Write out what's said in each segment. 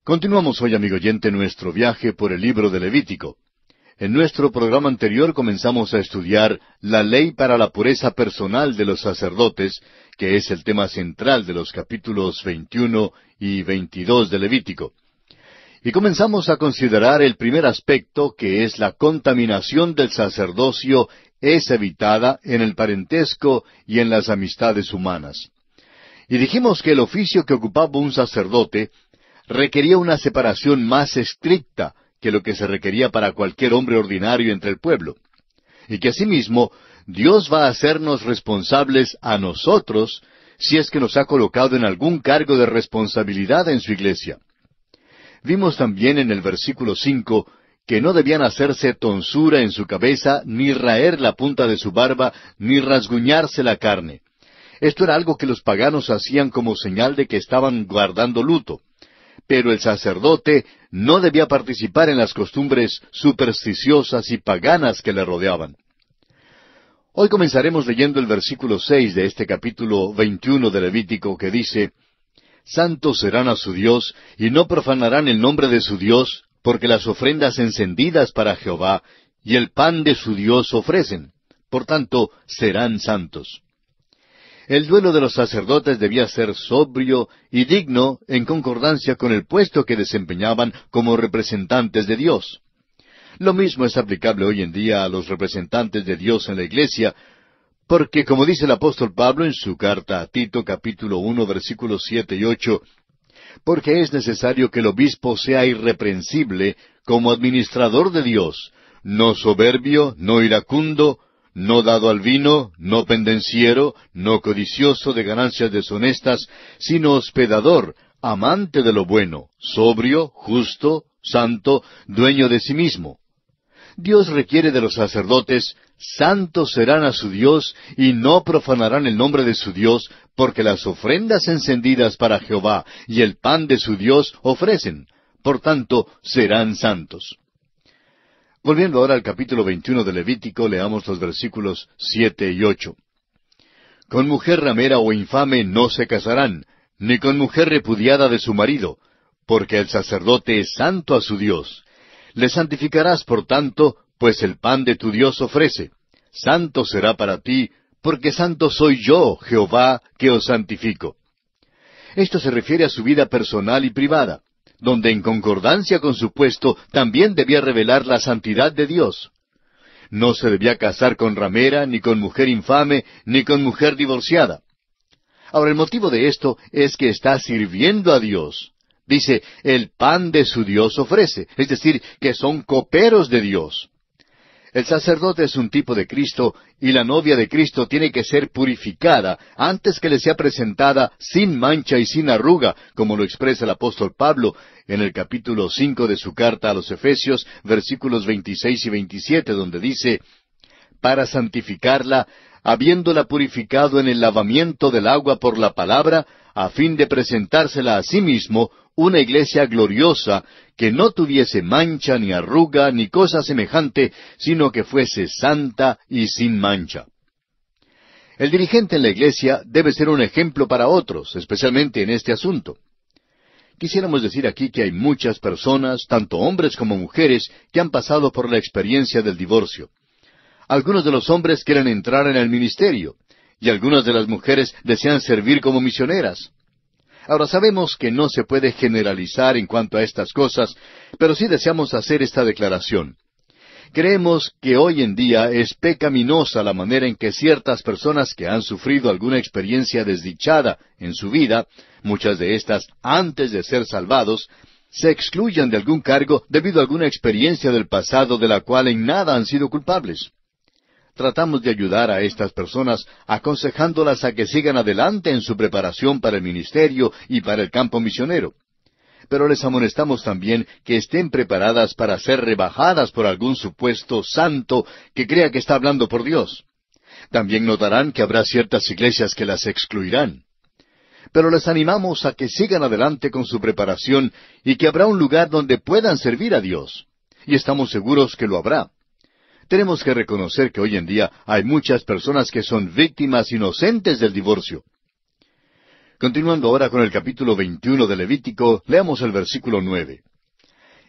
Continuamos hoy, amigo oyente, nuestro viaje por el libro de Levítico. En nuestro programa anterior comenzamos a estudiar la ley para la pureza personal de los sacerdotes, que es el tema central de los capítulos 21 y 22 de Levítico. Y comenzamos a considerar el primer aspecto, que es la contaminación del sacerdocio es evitada en el parentesco y en las amistades humanas. Y dijimos que el oficio que ocupaba un sacerdote requería una separación más estricta que lo que se requería para cualquier hombre ordinario entre el pueblo. Y que asimismo, Dios va a hacernos responsables a nosotros si es que nos ha colocado en algún cargo de responsabilidad en su iglesia. Vimos también en el versículo 5 que no debían hacerse tonsura en su cabeza, ni raer la punta de su barba, ni rasguñarse la carne. Esto era algo que los paganos hacían como señal de que estaban guardando luto. Pero el sacerdote no debía participar en las costumbres supersticiosas y paganas que le rodeaban. Hoy comenzaremos leyendo el versículo 6 de este capítulo 21 de Levítico, que dice: «Santos serán a su Dios, y no profanarán el nombre de su Dios, porque las ofrendas encendidas para Jehová y el pan de su Dios ofrecen. Por tanto, serán santos». El duelo de los sacerdotes debía ser sobrio y digno en concordancia con el puesto que desempeñaban como representantes de Dios. Lo mismo es aplicable hoy en día a los representantes de Dios en la iglesia, porque, como dice el apóstol Pablo en su carta a Tito, capítulo 1, versículos 7 y 8, «Porque es necesario que el obispo sea irreprensible como administrador de Dios, no soberbio, no iracundo, no dado al vino, no pendenciero, no codicioso de ganancias deshonestas, sino hospedador, amante de lo bueno, sobrio, justo, santo, dueño de sí mismo». Dios requiere de los sacerdotes: «Santos serán a su Dios, y no profanarán el nombre de su Dios, porque las ofrendas encendidas para Jehová y el pan de su Dios ofrecen. Por tanto, serán santos». Volviendo ahora al capítulo 21 de Levítico, leamos los versículos 7 y 8. «Con mujer ramera o infame no se casarán, ni con mujer repudiada de su marido, porque el sacerdote es santo a su Dios. Le santificarás, por tanto, pues el pan de tu Dios ofrece. Santo será para ti, porque santo soy yo, Jehová, que os santifico». Esto se refiere a su vida personal y privada, donde en concordancia con su puesto también debía revelar la santidad de Dios. No se debía casar con ramera, ni con mujer infame, ni con mujer divorciada. Ahora, el motivo de esto es que está sirviendo a Dios. Dice: «El pan de su Dios ofrece», es decir, que son coperos de Dios. El sacerdote es un tipo de Cristo, y la novia de Cristo tiene que ser purificada antes que le sea presentada sin mancha y sin arruga, como lo expresa el apóstol Pablo en el capítulo 5 de su carta a los Efesios, versículos 26 y 27, donde dice: «Para santificarla, habiéndola purificado en el lavamiento del agua por la palabra, a fin de presentársela a sí mismo una iglesia gloriosa, que no tuviese mancha, ni arruga, ni cosa semejante, sino que fuese santa y sin mancha». El dirigente en la iglesia debe ser un ejemplo para otros, especialmente en este asunto. Quisiéramos decir aquí que hay muchas personas, tanto hombres como mujeres, que han pasado por la experiencia del divorcio. Algunos de los hombres quieren entrar en el ministerio, y algunas de las mujeres desean servir como misioneras. Ahora, sabemos que no se puede generalizar en cuanto a estas cosas, pero sí deseamos hacer esta declaración. Creemos que hoy en día es pecaminosa la manera en que ciertas personas que han sufrido alguna experiencia desdichada en su vida, muchas de estas antes de ser salvados, se excluyan de algún cargo debido a alguna experiencia del pasado de la cual en nada han sido culpables. Tratamos de ayudar a estas personas aconsejándolas a que sigan adelante en su preparación para el ministerio y para el campo misionero. Pero les amonestamos también que estén preparadas para ser rebajadas por algún supuesto santo que crea que está hablando por Dios. También notarán que habrá ciertas iglesias que las excluirán. Pero les animamos a que sigan adelante con su preparación y que habrá un lugar donde puedan servir a Dios. Y estamos seguros que lo habrá. Tenemos que reconocer que hoy en día hay muchas personas que son víctimas inocentes del divorcio. Continuando ahora con el capítulo 21 de Levítico, leamos el versículo 9.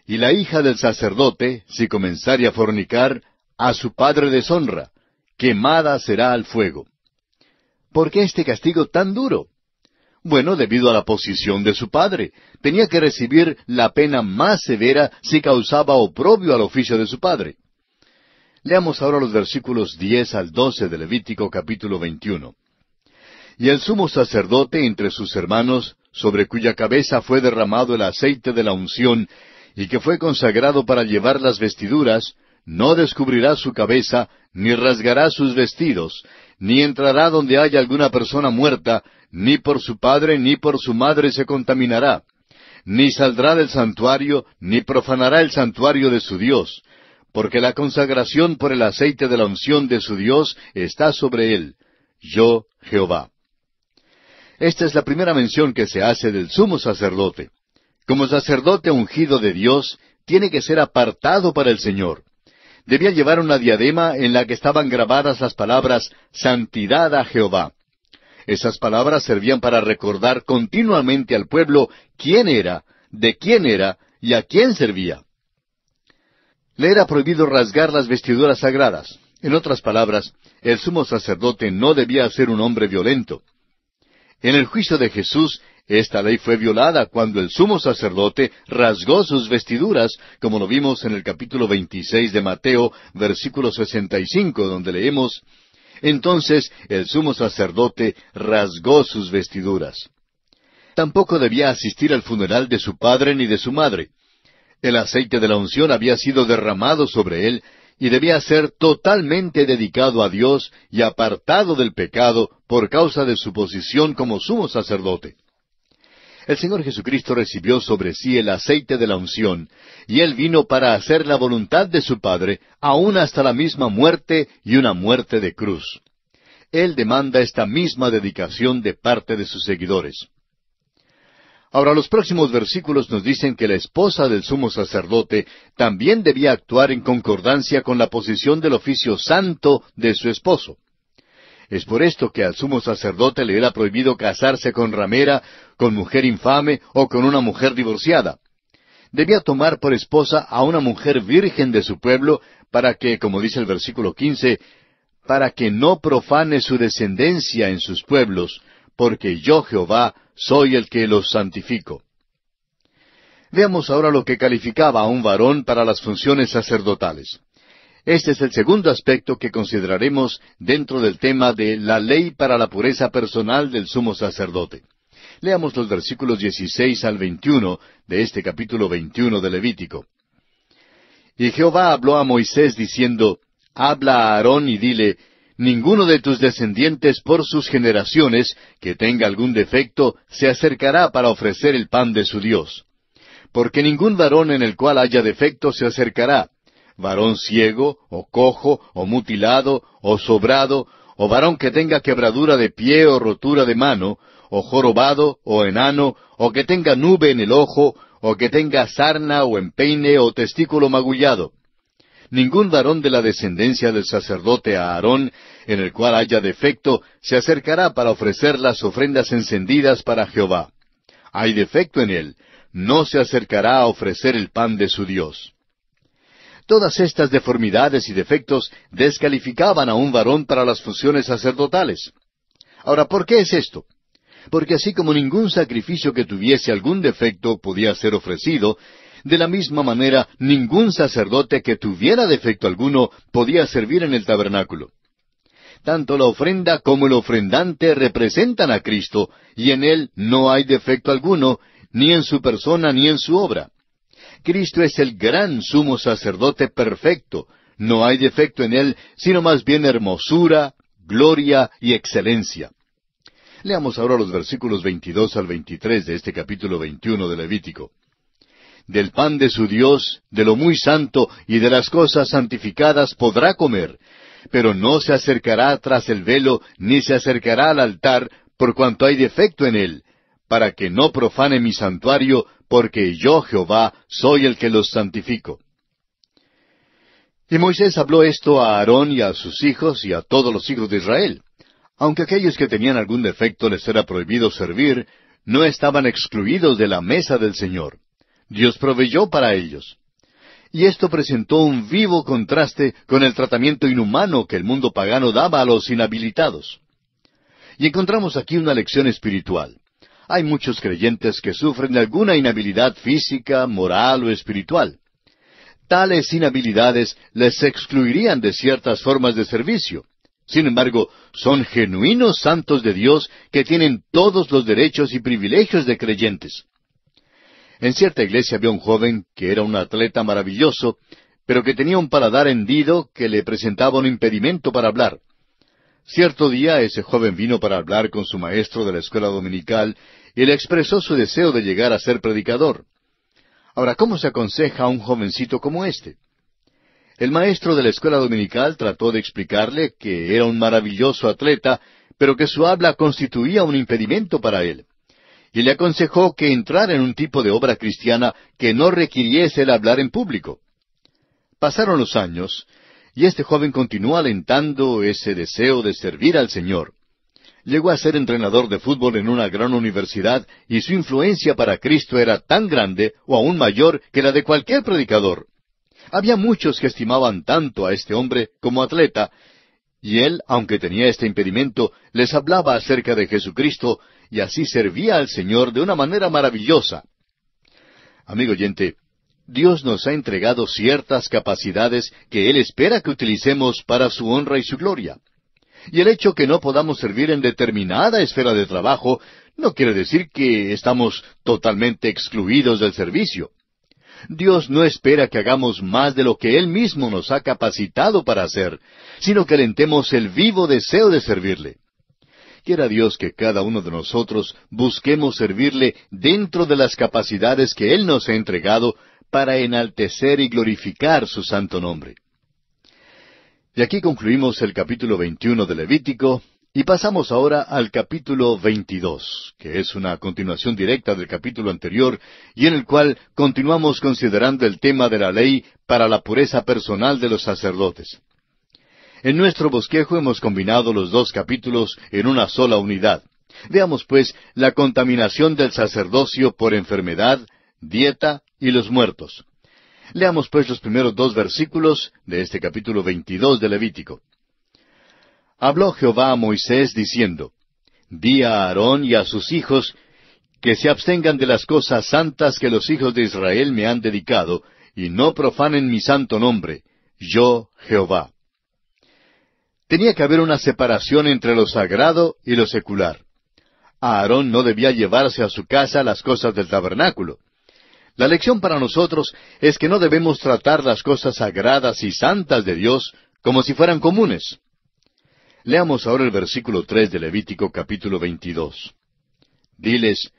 Y la hija del sacerdote, si comenzare a fornicar, a su padre deshonra, quemada será al fuego. ¿Por qué este castigo tan duro? Bueno, debido a la posición de su padre. Tenía que recibir la pena más severa si causaba oprobio al oficio de su padre. Leamos ahora los versículos 10 al 12 de Levítico capítulo 21. Y el sumo sacerdote entre sus hermanos, sobre cuya cabeza fue derramado el aceite de la unción, y que fue consagrado para llevar las vestiduras, no descubrirá su cabeza, ni rasgará sus vestidos, ni entrará donde haya alguna persona muerta, ni por su padre ni por su madre se contaminará, ni saldrá del santuario, ni profanará el santuario de su Dios, porque la consagración por el aceite de la unción de su Dios está sobre él. Yo, Jehová. Esta es la primera mención que se hace del sumo sacerdote. Como sacerdote ungido de Dios, tiene que ser apartado para el Señor. Debía llevar una diadema en la que estaban grabadas las palabras Santidad a Jehová. Esas palabras servían para recordar continuamente al pueblo quién era, de quién era y a quién servía. Le era prohibido rasgar las vestiduras sagradas. En otras palabras, el sumo sacerdote no debía ser un hombre violento. En el juicio de Jesús, esta ley fue violada cuando el sumo sacerdote rasgó sus vestiduras, como lo vimos en el capítulo 26 de Mateo, versículo 65, donde leemos: Entonces el sumo sacerdote rasgó sus vestiduras. Tampoco debía asistir al funeral de su padre ni de su madre. El aceite de la unción había sido derramado sobre él, y debía ser totalmente dedicado a Dios y apartado del pecado por causa de su posición como sumo sacerdote. El Señor Jesucristo recibió sobre sí el aceite de la unción, y Él vino para hacer la voluntad de su Padre, aun hasta la misma muerte y una muerte de cruz. Él demanda esta misma dedicación de parte de sus seguidores. Ahora, los próximos versículos nos dicen que la esposa del sumo sacerdote también debía actuar en concordancia con la posición del oficio santo de su esposo. Es por esto que al sumo sacerdote le era prohibido casarse con ramera, con mujer infame o con una mujer divorciada. Debía tomar por esposa a una mujer virgen de su pueblo para que, como dice el versículo 15, para que no profane su descendencia en sus pueblos, porque yo, Jehová, soy el que los santifico. Veamos ahora lo que calificaba a un varón para las funciones sacerdotales. Este es el segundo aspecto que consideraremos dentro del tema de la ley para la pureza personal del sumo sacerdote. Leamos los versículos 16 al 21 de este capítulo 21 de Levítico. Y Jehová habló a Moisés diciendo: Habla a Aarón y dile: Ninguno de tus descendientes por sus generaciones, que tenga algún defecto, se acercará para ofrecer el pan de su Dios. Porque ningún varón en el cual haya defecto se acercará, varón ciego, o cojo, o mutilado, o sobrado, o varón que tenga quebradura de pie o rotura de mano, o jorobado, o enano, o que tenga nube en el ojo, o que tenga sarna, o empeine, o testículo magullado. Ningún varón de la descendencia del sacerdote Aarón, en el cual haya defecto, se acercará para ofrecer las ofrendas encendidas para Jehová. Hay defecto en él, no se acercará a ofrecer el pan de su Dios. Todas estas deformidades y defectos descalificaban a un varón para las funciones sacerdotales. Ahora, ¿por qué es esto? Porque así como ningún sacrificio que tuviese algún defecto podía ser ofrecido, de la misma manera ningún sacerdote que tuviera defecto alguno podía servir en el tabernáculo. Tanto la ofrenda como el ofrendante representan a Cristo, y en Él no hay defecto alguno, ni en su persona ni en su obra. Cristo es el gran sumo sacerdote perfecto. No hay defecto en Él, sino más bien hermosura, gloria y excelencia. Leamos ahora los versículos 22 al 23 de este capítulo 21 de Levítico. Del pan de su Dios, de lo muy santo y de las cosas santificadas podrá comer, pero no se acercará tras el velo, ni se acercará al altar, por cuanto hay defecto en él, para que no profane mi santuario, porque yo, Jehová, soy el que los santifico. Y Moisés habló esto a Aarón y a sus hijos y a todos los hijos de Israel. Aunque aquellos que tenían algún defecto les era prohibido servir, no estaban excluidos de la mesa del Señor. Dios proveyó para ellos. Y esto presentó un vivo contraste con el tratamiento inhumano que el mundo pagano daba a los inhabilitados. Y encontramos aquí una lección espiritual. Hay muchos creyentes que sufren de alguna inhabilidad física, moral o espiritual. Tales inhabilidades les excluirían de ciertas formas de servicio. Sin embargo, son genuinos santos de Dios que tienen todos los derechos y privilegios de creyentes. En cierta iglesia había un joven que era un atleta maravilloso, pero que tenía un paladar hendido que le presentaba un impedimento para hablar. Cierto día ese joven vino para hablar con su maestro de la escuela dominical y le expresó su deseo de llegar a ser predicador. Ahora, ¿cómo se aconseja a un jovencito como este? El maestro de la escuela dominical trató de explicarle que era un maravilloso atleta, pero que su habla constituía un impedimento para él. Y le aconsejó que entrara en un tipo de obra cristiana que no requiriese el hablar en público. Pasaron los años, y este joven continuó alentando ese deseo de servir al Señor. Llegó a ser entrenador de fútbol en una gran universidad, y su influencia para Cristo era tan grande o aún mayor que la de cualquier predicador. Había muchos que estimaban tanto a este hombre como atleta, y él, aunque tenía este impedimento, les hablaba acerca de Jesucristo, y así servía al Señor de una manera maravillosa. Amigo oyente, Dios nos ha entregado ciertas capacidades que Él espera que utilicemos para su honra y su gloria. Y el hecho que no podamos servir en determinada esfera de trabajo no quiere decir que estamos totalmente excluidos del servicio. Dios no espera que hagamos más de lo que Él mismo nos ha capacitado para hacer, sino que alentemos el vivo deseo de servirle. Quiera Dios que cada uno de nosotros busquemos servirle dentro de las capacidades que Él nos ha entregado para enaltecer y glorificar su santo nombre. Y aquí concluimos el capítulo 21 de Levítico, y pasamos ahora al capítulo 22, que es una continuación directa del capítulo anterior, y en el cual continuamos considerando el tema de la ley para la pureza personal de los sacerdotes. En nuestro bosquejo hemos combinado los dos capítulos en una sola unidad. Veamos pues la contaminación del sacerdocio por enfermedad, dieta y los muertos. Leamos pues los primeros dos versículos de este capítulo 22 de Levítico. Habló Jehová a Moisés diciendo, Di a Aarón y a sus hijos que se abstengan de las cosas santas que los hijos de Israel me han dedicado, y no profanen mi santo nombre, yo Jehová. Tenía que haber una separación entre lo sagrado y lo secular. Aarón no debía llevarse a su casa las cosas del tabernáculo. La lección para nosotros es que no debemos tratar las cosas sagradas y santas de Dios como si fueran comunes. Leamos ahora el versículo 3 de Levítico capítulo 22. Diles,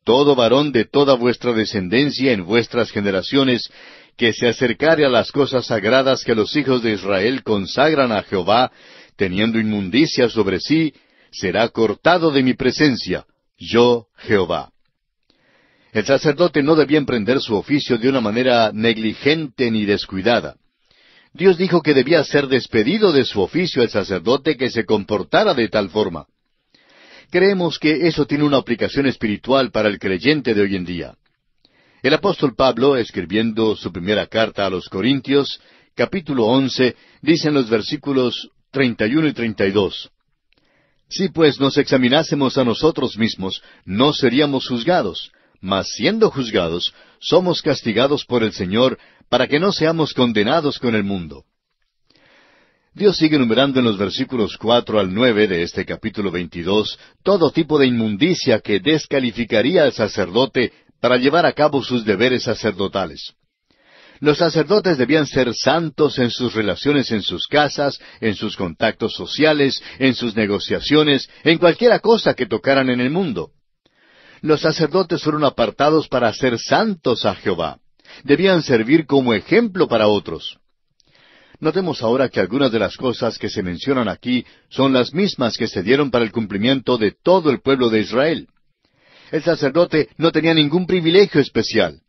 todo varón de toda vuestra descendencia en vuestras generaciones, que se acercare a las cosas sagradas que los hijos de Israel consagran a Jehová, teniendo inmundicia sobre sí, será cortado de mi presencia, yo Jehová. El sacerdote no debía emprender su oficio de una manera negligente ni descuidada. Dios dijo que debía ser despedido de su oficio el sacerdote que se comportara de tal forma. Creemos que eso tiene una aplicación espiritual para el creyente de hoy en día. El apóstol Pablo, escribiendo su primera carta a los Corintios, capítulo 11, dice en los versículos 31 y 32, Si pues nos examinásemos a nosotros mismos, no seríamos juzgados, mas siendo juzgados, somos castigados por el Señor, para que no seamos condenados con el mundo. Dios sigue enumerando en los versículos 4 al 9 de este capítulo 22 todo tipo de inmundicia que descalificaría al sacerdote para llevar a cabo sus deberes sacerdotales. Los sacerdotes debían ser santos en sus relaciones en sus casas, en sus contactos sociales, en sus negociaciones, en cualquiera cosa que tocaran en el mundo. Los sacerdotes fueron apartados para ser santos a Jehová. Debían servir como ejemplo para otros. Notemos ahora que algunas de las cosas que se mencionan aquí son las mismas que se dieron para el cumplimiento de todo el pueblo de Israel. El sacerdote no tenía ningún privilegio especial.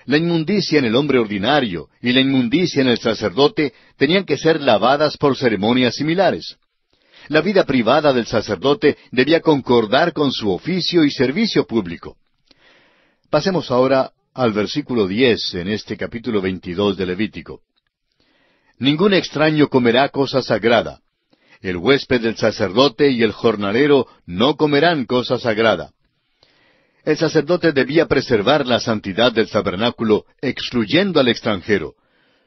La inmundicia en el hombre ordinario y la inmundicia en el sacerdote tenían que ser lavadas por ceremonias similares. La vida privada del sacerdote debía concordar con su oficio y servicio público. Pasemos ahora al versículo 10 en este capítulo 22 de Levítico. Ningún extraño comerá cosa sagrada. El huésped del sacerdote y el jornalero no comerán cosa sagrada. El sacerdote debía preservar la santidad del tabernáculo, excluyendo al extranjero.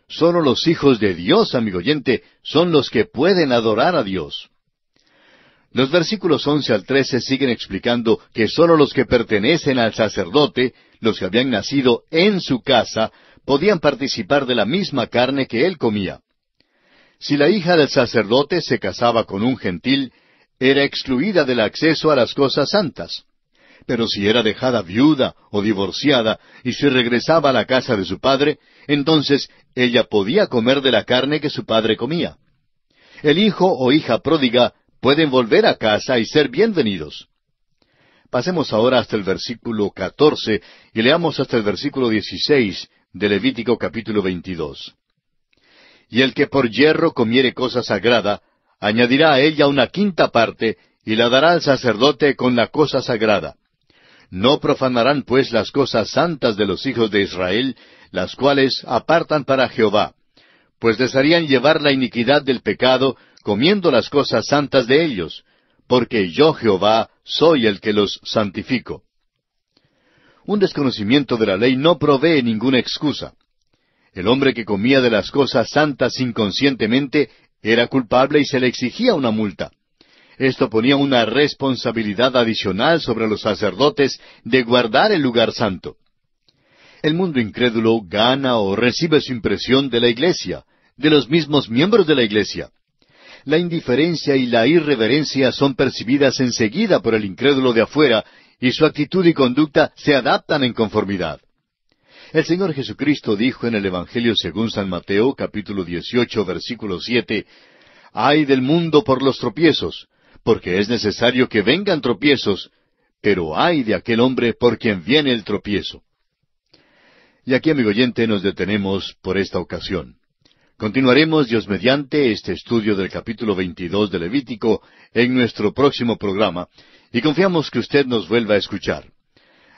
Solo los hijos de Dios, amigo oyente, son los que pueden adorar a Dios. Los versículos 11 al 13 siguen explicando que sólo los que pertenecen al sacerdote, los que habían nacido en su casa, podían participar de la misma carne que él comía. Si la hija del sacerdote se casaba con un gentil, era excluida del acceso a las cosas santas. Pero si era dejada viuda o divorciada y si regresaba a la casa de su padre, entonces ella podía comer de la carne que su padre comía. El hijo o hija pródiga pueden volver a casa y ser bienvenidos. Pasemos ahora hasta el versículo 14 y leamos hasta el versículo 16 de Levítico capítulo 22. Y el que por yerro comiere cosa sagrada, añadirá a ella una quinta parte, y la dará al sacerdote con la cosa sagrada. No profanarán pues las cosas santas de los hijos de Israel, las cuales apartan para Jehová, pues les harían llevar la iniquidad del pecado, comiendo las cosas santas de ellos, porque yo Jehová soy el que los santifico. Un desconocimiento de la ley no provee ninguna excusa. El hombre que comía de las cosas santas inconscientemente era culpable y se le exigía una multa. Esto ponía una responsabilidad adicional sobre los sacerdotes de guardar el lugar santo. El mundo incrédulo gana o recibe su impresión de la iglesia, de los mismos miembros de la iglesia. La indiferencia y la irreverencia son percibidas enseguida por el incrédulo de afuera, y su actitud y conducta se adaptan en conformidad. El Señor Jesucristo dijo en el Evangelio según San Mateo, capítulo 18, versículo 7, «Ay del mundo por los tropiezos, porque es necesario que vengan tropiezos, pero ay de aquel hombre por quien viene el tropiezo». Y aquí, amigo oyente, nos detenemos por esta ocasión. Continuaremos, Dios mediante, este estudio del capítulo 22 de Levítico en nuestro próximo programa, y confiamos que usted nos vuelva a escuchar.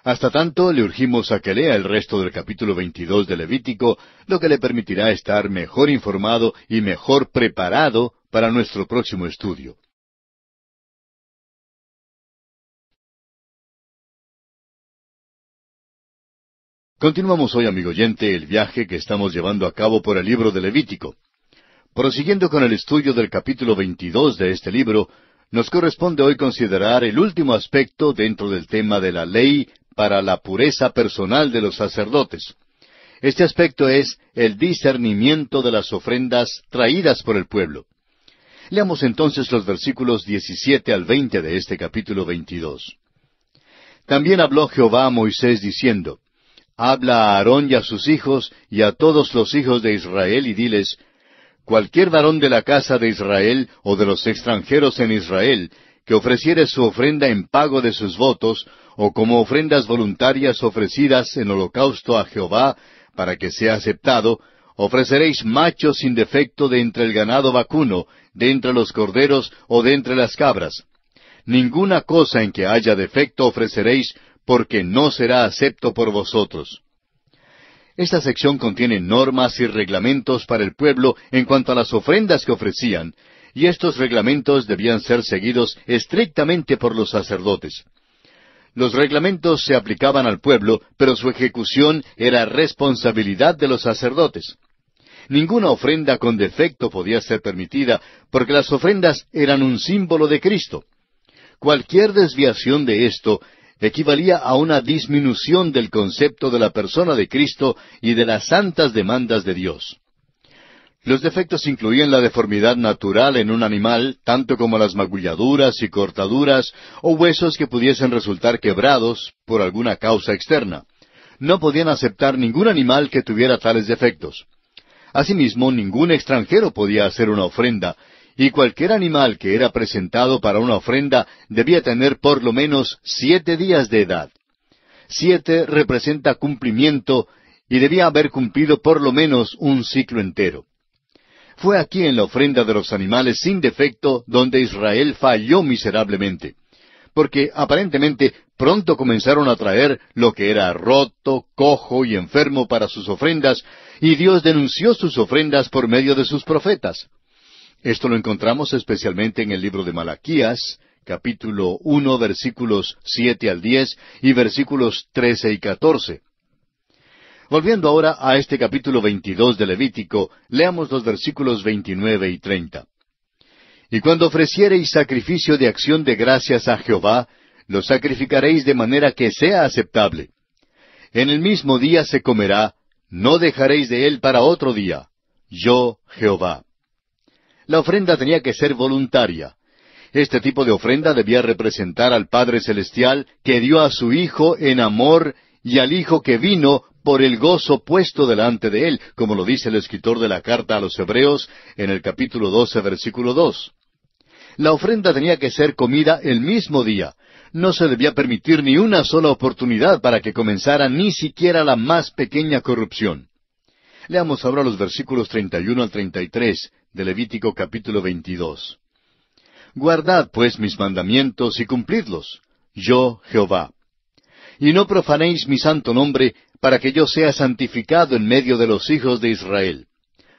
Hasta tanto, le urgimos a que lea el resto del capítulo 22 de Levítico, lo que le permitirá estar mejor informado y mejor preparado para nuestro próximo estudio. Continuamos hoy, amigo oyente, el viaje que estamos llevando a cabo por el libro de Levítico. Prosiguiendo con el estudio del capítulo 22 de este libro, nos corresponde hoy considerar el último aspecto dentro del tema de la ley para la pureza personal de los sacerdotes. Este aspecto es el discernimiento de las ofrendas traídas por el pueblo. Leamos entonces los versículos 17 al 20 de este capítulo 22. También habló Jehová a Moisés diciendo, «Habla a Aarón y a sus hijos y a todos los hijos de Israel y diles, cualquier varón de la casa de Israel o de los extranjeros en Israel, que ofreciere su ofrenda en pago de sus votos, o como ofrendas voluntarias ofrecidas en holocausto a Jehová, para que sea aceptado, ofreceréis machos sin defecto de entre el ganado vacuno, de entre los corderos o de entre las cabras. Ninguna cosa en que haya defecto ofreceréis, porque no será acepto por vosotros». Esta sección contiene normas y reglamentos para el pueblo en cuanto a las ofrendas que ofrecían, y estos reglamentos debían ser seguidos estrictamente por los sacerdotes. Los reglamentos se aplicaban al pueblo, pero su ejecución era responsabilidad de los sacerdotes. Ninguna ofrenda con defecto podía ser permitida, porque las ofrendas eran un símbolo de Cristo. Cualquier desviación de esto equivalía a una disminución del concepto de la persona de Cristo y de las santas demandas de Dios. Los defectos incluían la deformidad natural en un animal, tanto como las magulladuras y cortaduras o huesos que pudiesen resultar quebrados por alguna causa externa. No podían aceptar ningún animal que tuviera tales defectos. Asimismo, ningún extranjero podía hacer una ofrenda, y cualquier animal que era presentado para una ofrenda debía tener por lo menos 7 días de edad. 7 representa cumplimiento y debía haber cumplido por lo menos un ciclo entero. Fue aquí en la ofrenda de los animales sin defecto donde Israel falló miserablemente, porque aparentemente pronto comenzaron a traer lo que era roto, cojo y enfermo para sus ofrendas, y Dios denunció sus ofrendas por medio de sus profetas. Esto lo encontramos especialmente en el libro de Malaquías, capítulo 1, versículos 7 al 10 y versículos 13 y 14. Volviendo ahora a este capítulo 22 de Levítico, leamos los versículos 29 y 30. Y cuando ofreciereis sacrificio de acción de gracias a Jehová, lo sacrificaréis de manera que sea aceptable. En el mismo día se comerá, no dejaréis de él para otro día. Yo, Jehová. La ofrenda tenía que ser voluntaria. Este tipo de ofrenda debía representar al Padre Celestial que dio a su Hijo en amor y al Hijo que vino por el gozo puesto delante de él, como lo dice el escritor de la carta a los Hebreos en el capítulo 12, versículo 2. La ofrenda tenía que ser comida el mismo día. No se debía permitir ni una sola oportunidad para que comenzara ni siquiera la más pequeña corrupción. Leamos ahora los versículos 31 al 33 de Levítico capítulo 22. Guardad pues mis mandamientos y cumplidlos, yo Jehová. Y no profanéis mi santo nombre, para que yo sea santificado en medio de los hijos de Israel.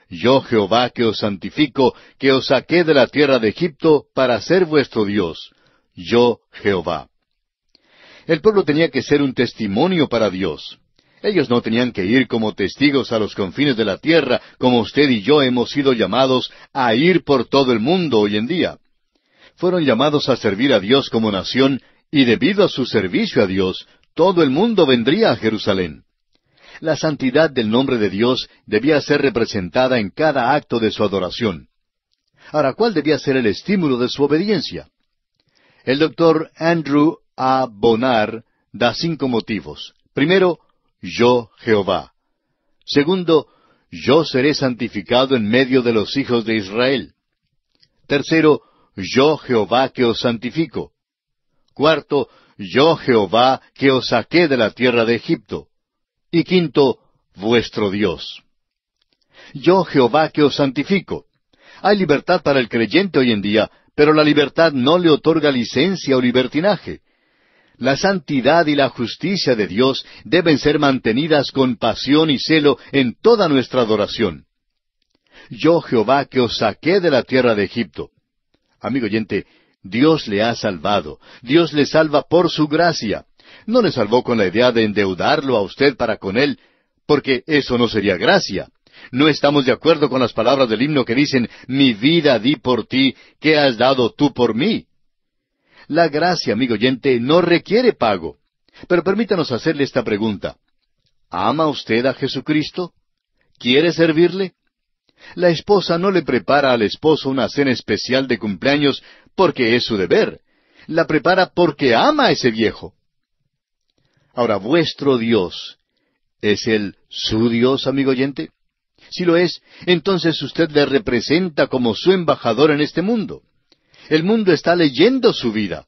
Yo Jehová que os santifico, que os saqué de la tierra de Egipto para ser vuestro Dios. Yo Jehová. El pueblo tenía que ser un testimonio para Dios. Ellos no tenían que ir como testigos a los confines de la tierra, como usted y yo hemos sido llamados a ir por todo el mundo hoy en día. Fueron llamados a servir a Dios como nación, y debido a su servicio a Dios, todo el mundo vendría a Jerusalén. La santidad del nombre de Dios debía ser representada en cada acto de su adoración. Ahora, ¿cuál debía ser el estímulo de su obediencia? El doctor Andrew A. Bonar da 5 motivos. Primero, yo Jehová. Segundo, yo seré santificado en medio de los hijos de Israel. Tercero, yo Jehová que os santifico. Cuarto, yo Jehová que os saqué de la tierra de Egipto. Y quinto, vuestro Dios. Yo Jehová que os santifico. Hay libertad para el creyente hoy en día, pero la libertad no le otorga licencia o libertinaje. La santidad y la justicia de Dios deben ser mantenidas con pasión y celo en toda nuestra adoración. Yo Jehová que os saqué de la tierra de Egipto. Amigo oyente, Dios le ha salvado. Dios le salva por su gracia. No le salvó con la idea de endeudarlo a usted para con Él, porque eso no sería gracia. No estamos de acuerdo con las palabras del himno que dicen, mi vida di por ti, ¿qué has dado tú por mí? La gracia, amigo oyente, no requiere pago. Pero permítanos hacerle esta pregunta. ¿Ama usted a Jesucristo? ¿Quiere servirle? La esposa no le prepara al esposo una cena especial de cumpleaños porque es su deber. La prepara porque ama a ese viejo. Ahora, vuestro Dios, ¿es Él su Dios, amigo oyente? Si lo es, entonces usted le representa como su embajador en este mundo. El mundo está leyendo su vida.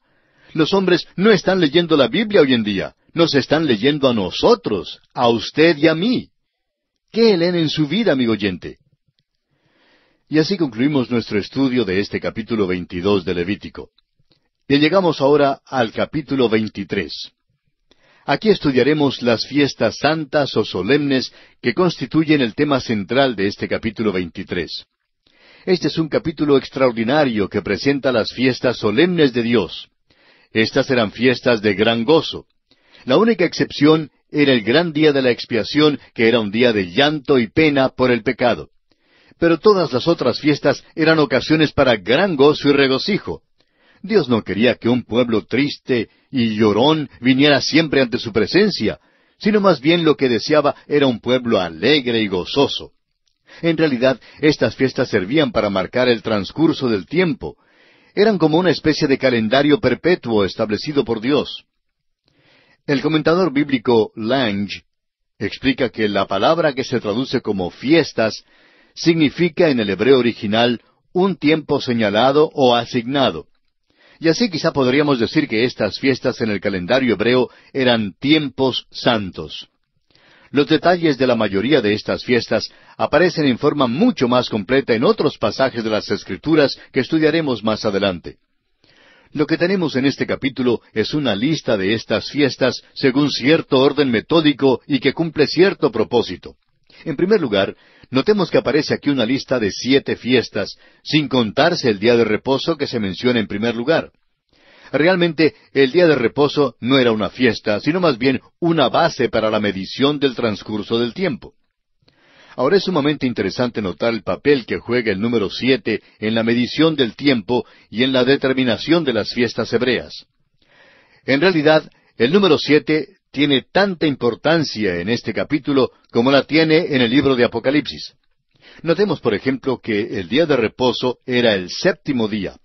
Los hombres no están leyendo la Biblia hoy en día. Nos están leyendo a nosotros, a usted y a mí. ¿Qué leen en su vida, amigo oyente? Y así concluimos nuestro estudio de este capítulo 22 de Levítico. Y llegamos ahora al capítulo 23. Aquí estudiaremos las fiestas santas o solemnes que constituyen el tema central de este capítulo 23. Este es un capítulo extraordinario que presenta las fiestas solemnes de Dios. Estas eran fiestas de gran gozo. La única excepción era el gran día de la expiación, que era un día de llanto y pena por el pecado. Pero todas las otras fiestas eran ocasiones para gran gozo y regocijo. Dios no quería que un pueblo triste y llorón viniera siempre ante su presencia, sino más bien lo que deseaba era un pueblo alegre y gozoso. En realidad, estas fiestas servían para marcar el transcurso del tiempo. Eran como una especie de calendario perpetuo establecido por Dios. El comentador bíblico Lange explica que la palabra que se traduce como fiestas significa en el hebreo original un tiempo señalado o asignado. Y así quizá podríamos decir que estas fiestas en el calendario hebreo eran tiempos santos. Los detalles de la mayoría de estas fiestas aparecen en forma mucho más completa en otros pasajes de las Escrituras que estudiaremos más adelante. Lo que tenemos en este capítulo es una lista de estas fiestas según cierto orden metódico y que cumple cierto propósito. En primer lugar, notemos que aparece aquí una lista de 7 fiestas, sin contarse el día de reposo que se menciona en primer lugar. Realmente, el día de reposo no era una fiesta, sino más bien una base para la medición del transcurso del tiempo. Ahora es sumamente interesante notar el papel que juega el número 7 en la medición del tiempo y en la determinación de las fiestas hebreas. En realidad, el número 7 tiene tanta importancia en este capítulo como la tiene en el libro de Apocalipsis. Notemos, por ejemplo, que el día de reposo era el 7º día.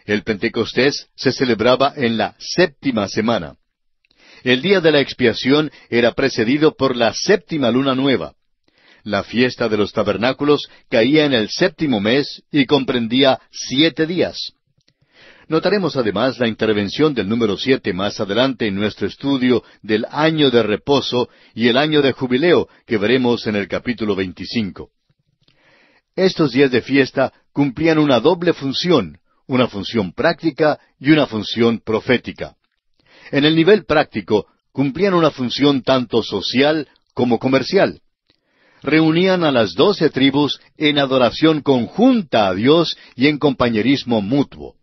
El Pentecostés se celebraba en la 7ª semana. El día de la expiación era precedido por la 7ª luna nueva. La fiesta de los tabernáculos caía en el 7º mes y comprendía 7 días. Notaremos además la intervención del número 7 más adelante en nuestro estudio del año de reposo y el año de jubileo que veremos en el capítulo 25. Estos días de fiesta cumplían una doble función, una función práctica y una función profética. En el nivel práctico, cumplían una función tanto social como comercial. Reunían a las 12 tribus en adoración conjunta a Dios y en compañerismo mutuo.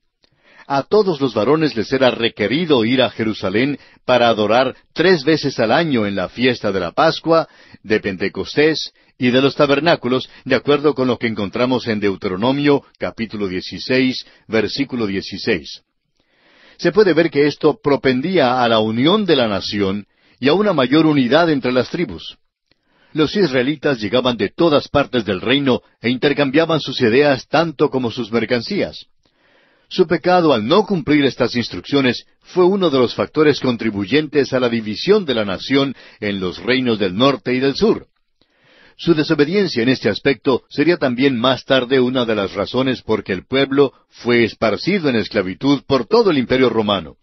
A todos los varones les era requerido ir a Jerusalén para adorar 3 veces al año en la fiesta de la Pascua, de Pentecostés y de los tabernáculos, de acuerdo con lo que encontramos en Deuteronomio, capítulo 16, versículo 16. Se puede ver que esto propendía a la unión de la nación y a una mayor unidad entre las tribus. Los israelitas llegaban de todas partes del reino e intercambiaban sus ideas tanto como sus mercancías. Su pecado al no cumplir estas instrucciones fue uno de los factores contribuyentes a la división de la nación en los reinos del norte y del sur. Su desobediencia en este aspecto sería también más tarde una de las razones por que el pueblo fue esparcido en esclavitud por todo el imperio romano.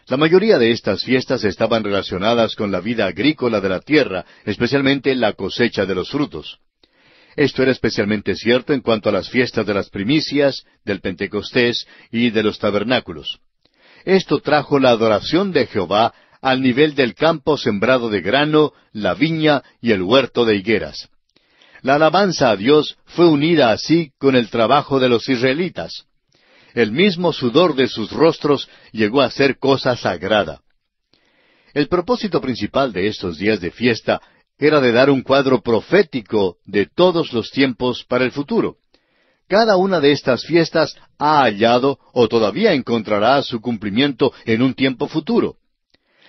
La mayoría de estas fiestas estaban relacionadas con la vida agrícola de la tierra, especialmente la cosecha de los frutos. Esto era especialmente cierto en cuanto a las fiestas de las primicias, del Pentecostés y de los tabernáculos. Esto trajo la adoración de Jehová al nivel del campo sembrado de grano, la viña y el huerto de higueras. La alabanza a Dios fue unida así con el trabajo de los israelitas. El mismo sudor de sus rostros llegó a ser cosa sagrada. El propósito principal de estos días de fiesta era de dar un cuadro profético de todos los tiempos para el futuro. Cada una de estas fiestas ha hallado o todavía encontrará su cumplimiento en un tiempo futuro.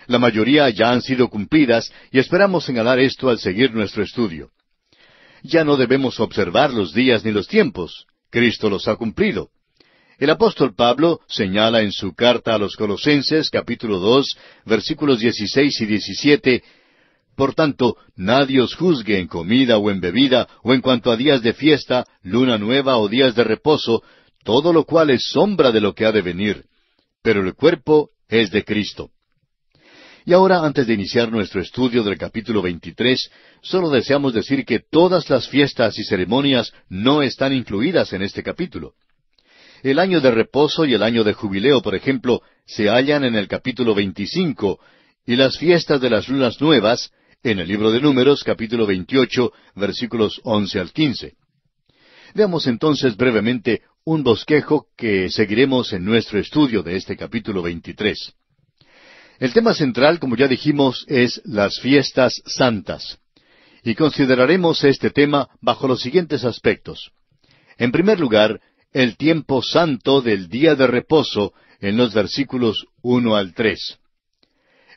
La mayoría ya han sido cumplidas y esperamos señalar esto al seguir nuestro estudio. Ya no debemos observar los días ni los tiempos. Cristo los ha cumplido. El apóstol Pablo señala en su carta a los Colosenses, capítulo 2, versículos 16 y 17, «Por tanto, nadie os juzgue en comida o en bebida, o en cuanto a días de fiesta, luna nueva o días de reposo, todo lo cual es sombra de lo que ha de venir. Pero el cuerpo es de Cristo». Y ahora, antes de iniciar nuestro estudio del capítulo 23, solo deseamos decir que todas las fiestas y ceremonias no están incluidas en este capítulo. El año de reposo y el año de jubileo, por ejemplo, se hallan en el capítulo 25, y las fiestas de las lunas nuevas, en el libro de Números, capítulo 28, versículos 11 al 15. Veamos entonces brevemente un bosquejo que seguiremos en nuestro estudio de este capítulo 23. El tema central, como ya dijimos, es las fiestas santas. Y consideraremos este tema bajo los siguientes aspectos. En primer lugar, el tiempo santo del día de reposo en los versículos 1 al 3.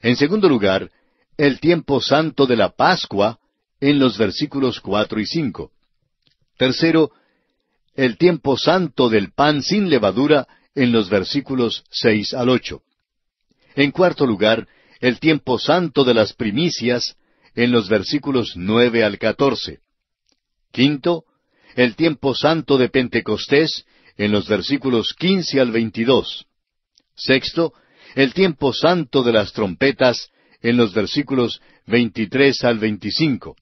En segundo lugar, el tiempo santo de la Pascua en los versículos 4 y 5. Tercero, el tiempo santo del pan sin levadura en los versículos 6 al 8. En cuarto lugar, el tiempo santo de las primicias en los versículos 9 al 14. Quinto, el tiempo santo de Pentecostés en los versículos 15 al 22. Sexto, el tiempo santo de las trompetas en los versículos 23 al 25.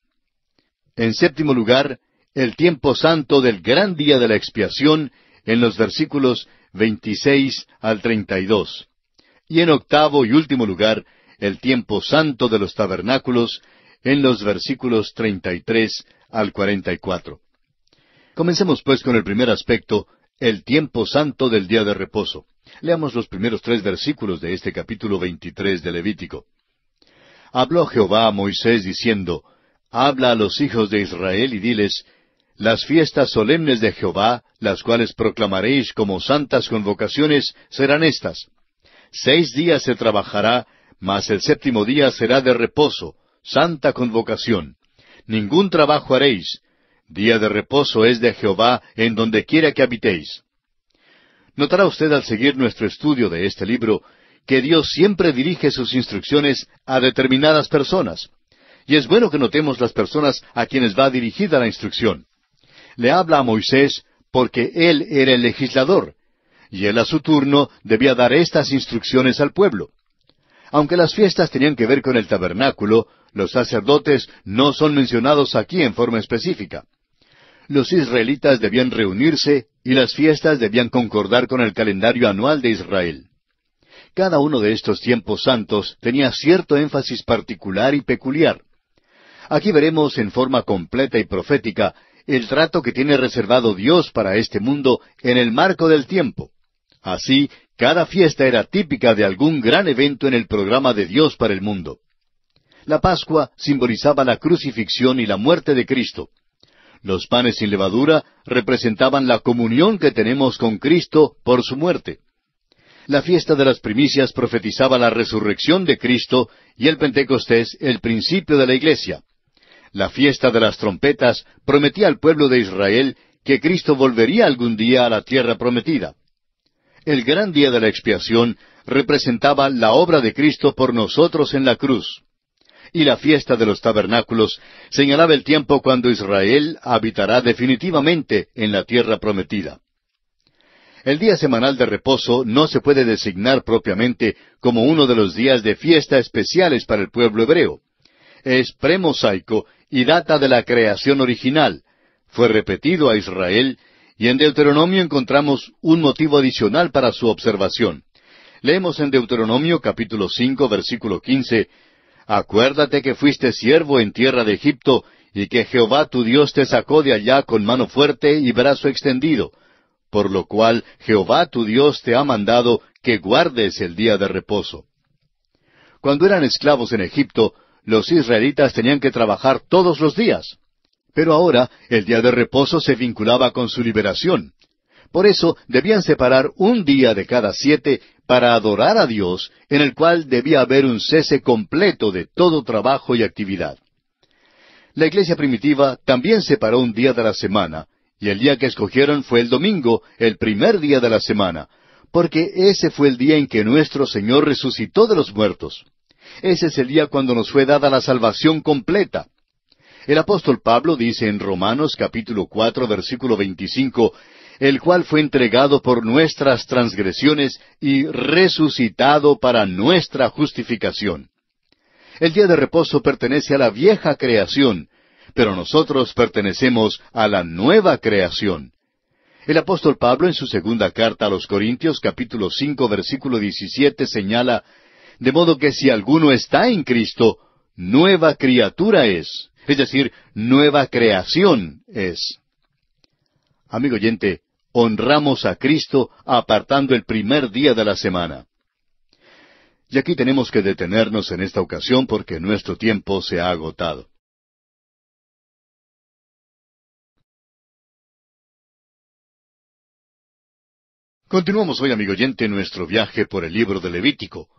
En séptimo lugar, el tiempo santo del gran día de la expiación, en los versículos 26 al 32. Y en octavo y último lugar, el tiempo santo de los tabernáculos, en los versículos 33 al 44. Comencemos pues con el primer aspecto, el tiempo santo del día de reposo. Leamos los primeros 3 versículos de este capítulo 23 de Levítico. Habló Jehová a Moisés diciendo, habla a los hijos de Israel y diles, las fiestas solemnes de Jehová, las cuales proclamaréis como santas convocaciones, serán estas. 6 días se trabajará, mas el séptimo día será de reposo, santa convocación. Ningún trabajo haréis. Día de reposo es de Jehová en donde quiera que habitéis. Notará usted al seguir nuestro estudio de este libro, que Dios siempre dirige sus instrucciones a determinadas personas. Y es bueno que notemos las personas a quienes va dirigida la instrucción. Le habla a Moisés porque él era el legislador, y él a su turno debía dar estas instrucciones al pueblo. Aunque las fiestas tenían que ver con el tabernáculo, los sacerdotes no son mencionados aquí en forma específica. Los israelitas debían reunirse y las fiestas debían concordar con el calendario anual de Israel. Cada uno de estos tiempos santos tenía cierto énfasis particular y peculiar. Aquí veremos en forma completa y profética el trato que tiene reservado Dios para este mundo en el marco del tiempo. Así, cada fiesta era típica de algún gran evento en el programa de Dios para el mundo. La Pascua simbolizaba la crucifixión y la muerte de Cristo. Los panes sin levadura representaban la comunión que tenemos con Cristo por su muerte. La fiesta de las primicias profetizaba la resurrección de Cristo y el Pentecostés el principio de la iglesia. La fiesta de las trompetas prometía al pueblo de Israel que Cristo volvería algún día a la tierra prometida. El gran día de la expiación representaba la obra de Cristo por nosotros en la cruz. Y la fiesta de los tabernáculos señalaba el tiempo cuando Israel habitará definitivamente en la tierra prometida. El día semanal de reposo no se puede designar propiamente como uno de los días de fiesta especiales para el pueblo hebreo. Es premosaico y data de la creación original. Fue repetido a Israel y en Deuteronomio encontramos un motivo adicional para su observación. Leemos en Deuteronomio capítulo 5 versículo 15, acuérdate que fuiste siervo en tierra de Egipto, y que Jehová tu Dios te sacó de allá con mano fuerte y brazo extendido, por lo cual Jehová tu Dios te ha mandado que guardes el día de reposo. Cuando eran esclavos en Egipto, los israelitas tenían que trabajar todos los días. Pero ahora el día de reposo se vinculaba con su liberación. Por eso debían separar un día de cada 7 para adorar a Dios, en el cual debía haber un cese completo de todo trabajo y actividad. La iglesia primitiva también separó un día de la semana, y el día que escogieron fue el domingo, el primer día de la semana, porque ese fue el día en que nuestro Señor resucitó de los muertos. Ese es el día cuando nos fue dada la salvación completa. El apóstol Pablo dice en Romanos capítulo 4 versículo 25, el cual fue entregado por nuestras transgresiones y resucitado para nuestra justificación. El día de reposo pertenece a la vieja creación, pero nosotros pertenecemos a la nueva creación. El apóstol Pablo en su segunda carta a los Corintios capítulo 5 versículo 17 señala, de modo que si alguno está en Cristo, nueva criatura es decir, nueva creación es. Amigo oyente, honramos a Cristo apartando el primer día de la semana. Y aquí tenemos que detenernos en esta ocasión porque nuestro tiempo se ha agotado. Continuamos hoy, amigo oyente, nuestro viaje por el libro de Levítico.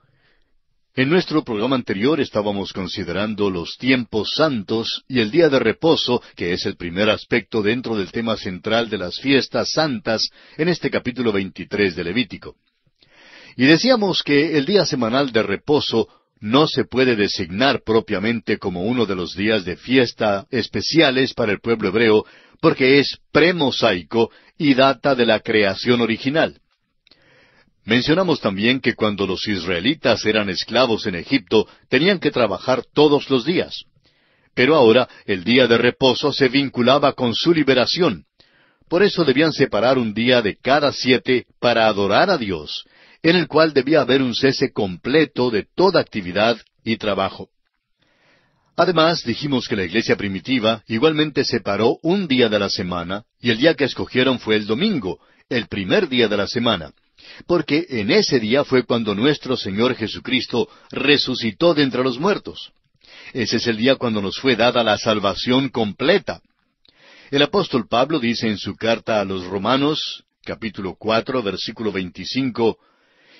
En nuestro programa anterior estábamos considerando los tiempos santos y el día de reposo, que es el primer aspecto dentro del tema central de las fiestas santas en este capítulo 23 de Levítico. Y decíamos que el día semanal de reposo no se puede designar propiamente como uno de los días de fiesta especiales para el pueblo hebreo, porque es premosaico y data de la creación original. Mencionamos también que cuando los israelitas eran esclavos en Egipto, tenían que trabajar todos los días. Pero ahora el día de reposo se vinculaba con su liberación. Por eso debían separar un día de cada 7 para adorar a Dios, en el cual debía haber un cese completo de toda actividad y trabajo. Además, dijimos que la iglesia primitiva igualmente separó un día de la semana, y el día que escogieron fue el domingo, el primer día de la semana, porque en ese día fue cuando nuestro Señor Jesucristo resucitó de entre los muertos. Ese es el día cuando nos fue dada la salvación completa. El apóstol Pablo dice en su carta a los Romanos, capítulo 4, versículo 25,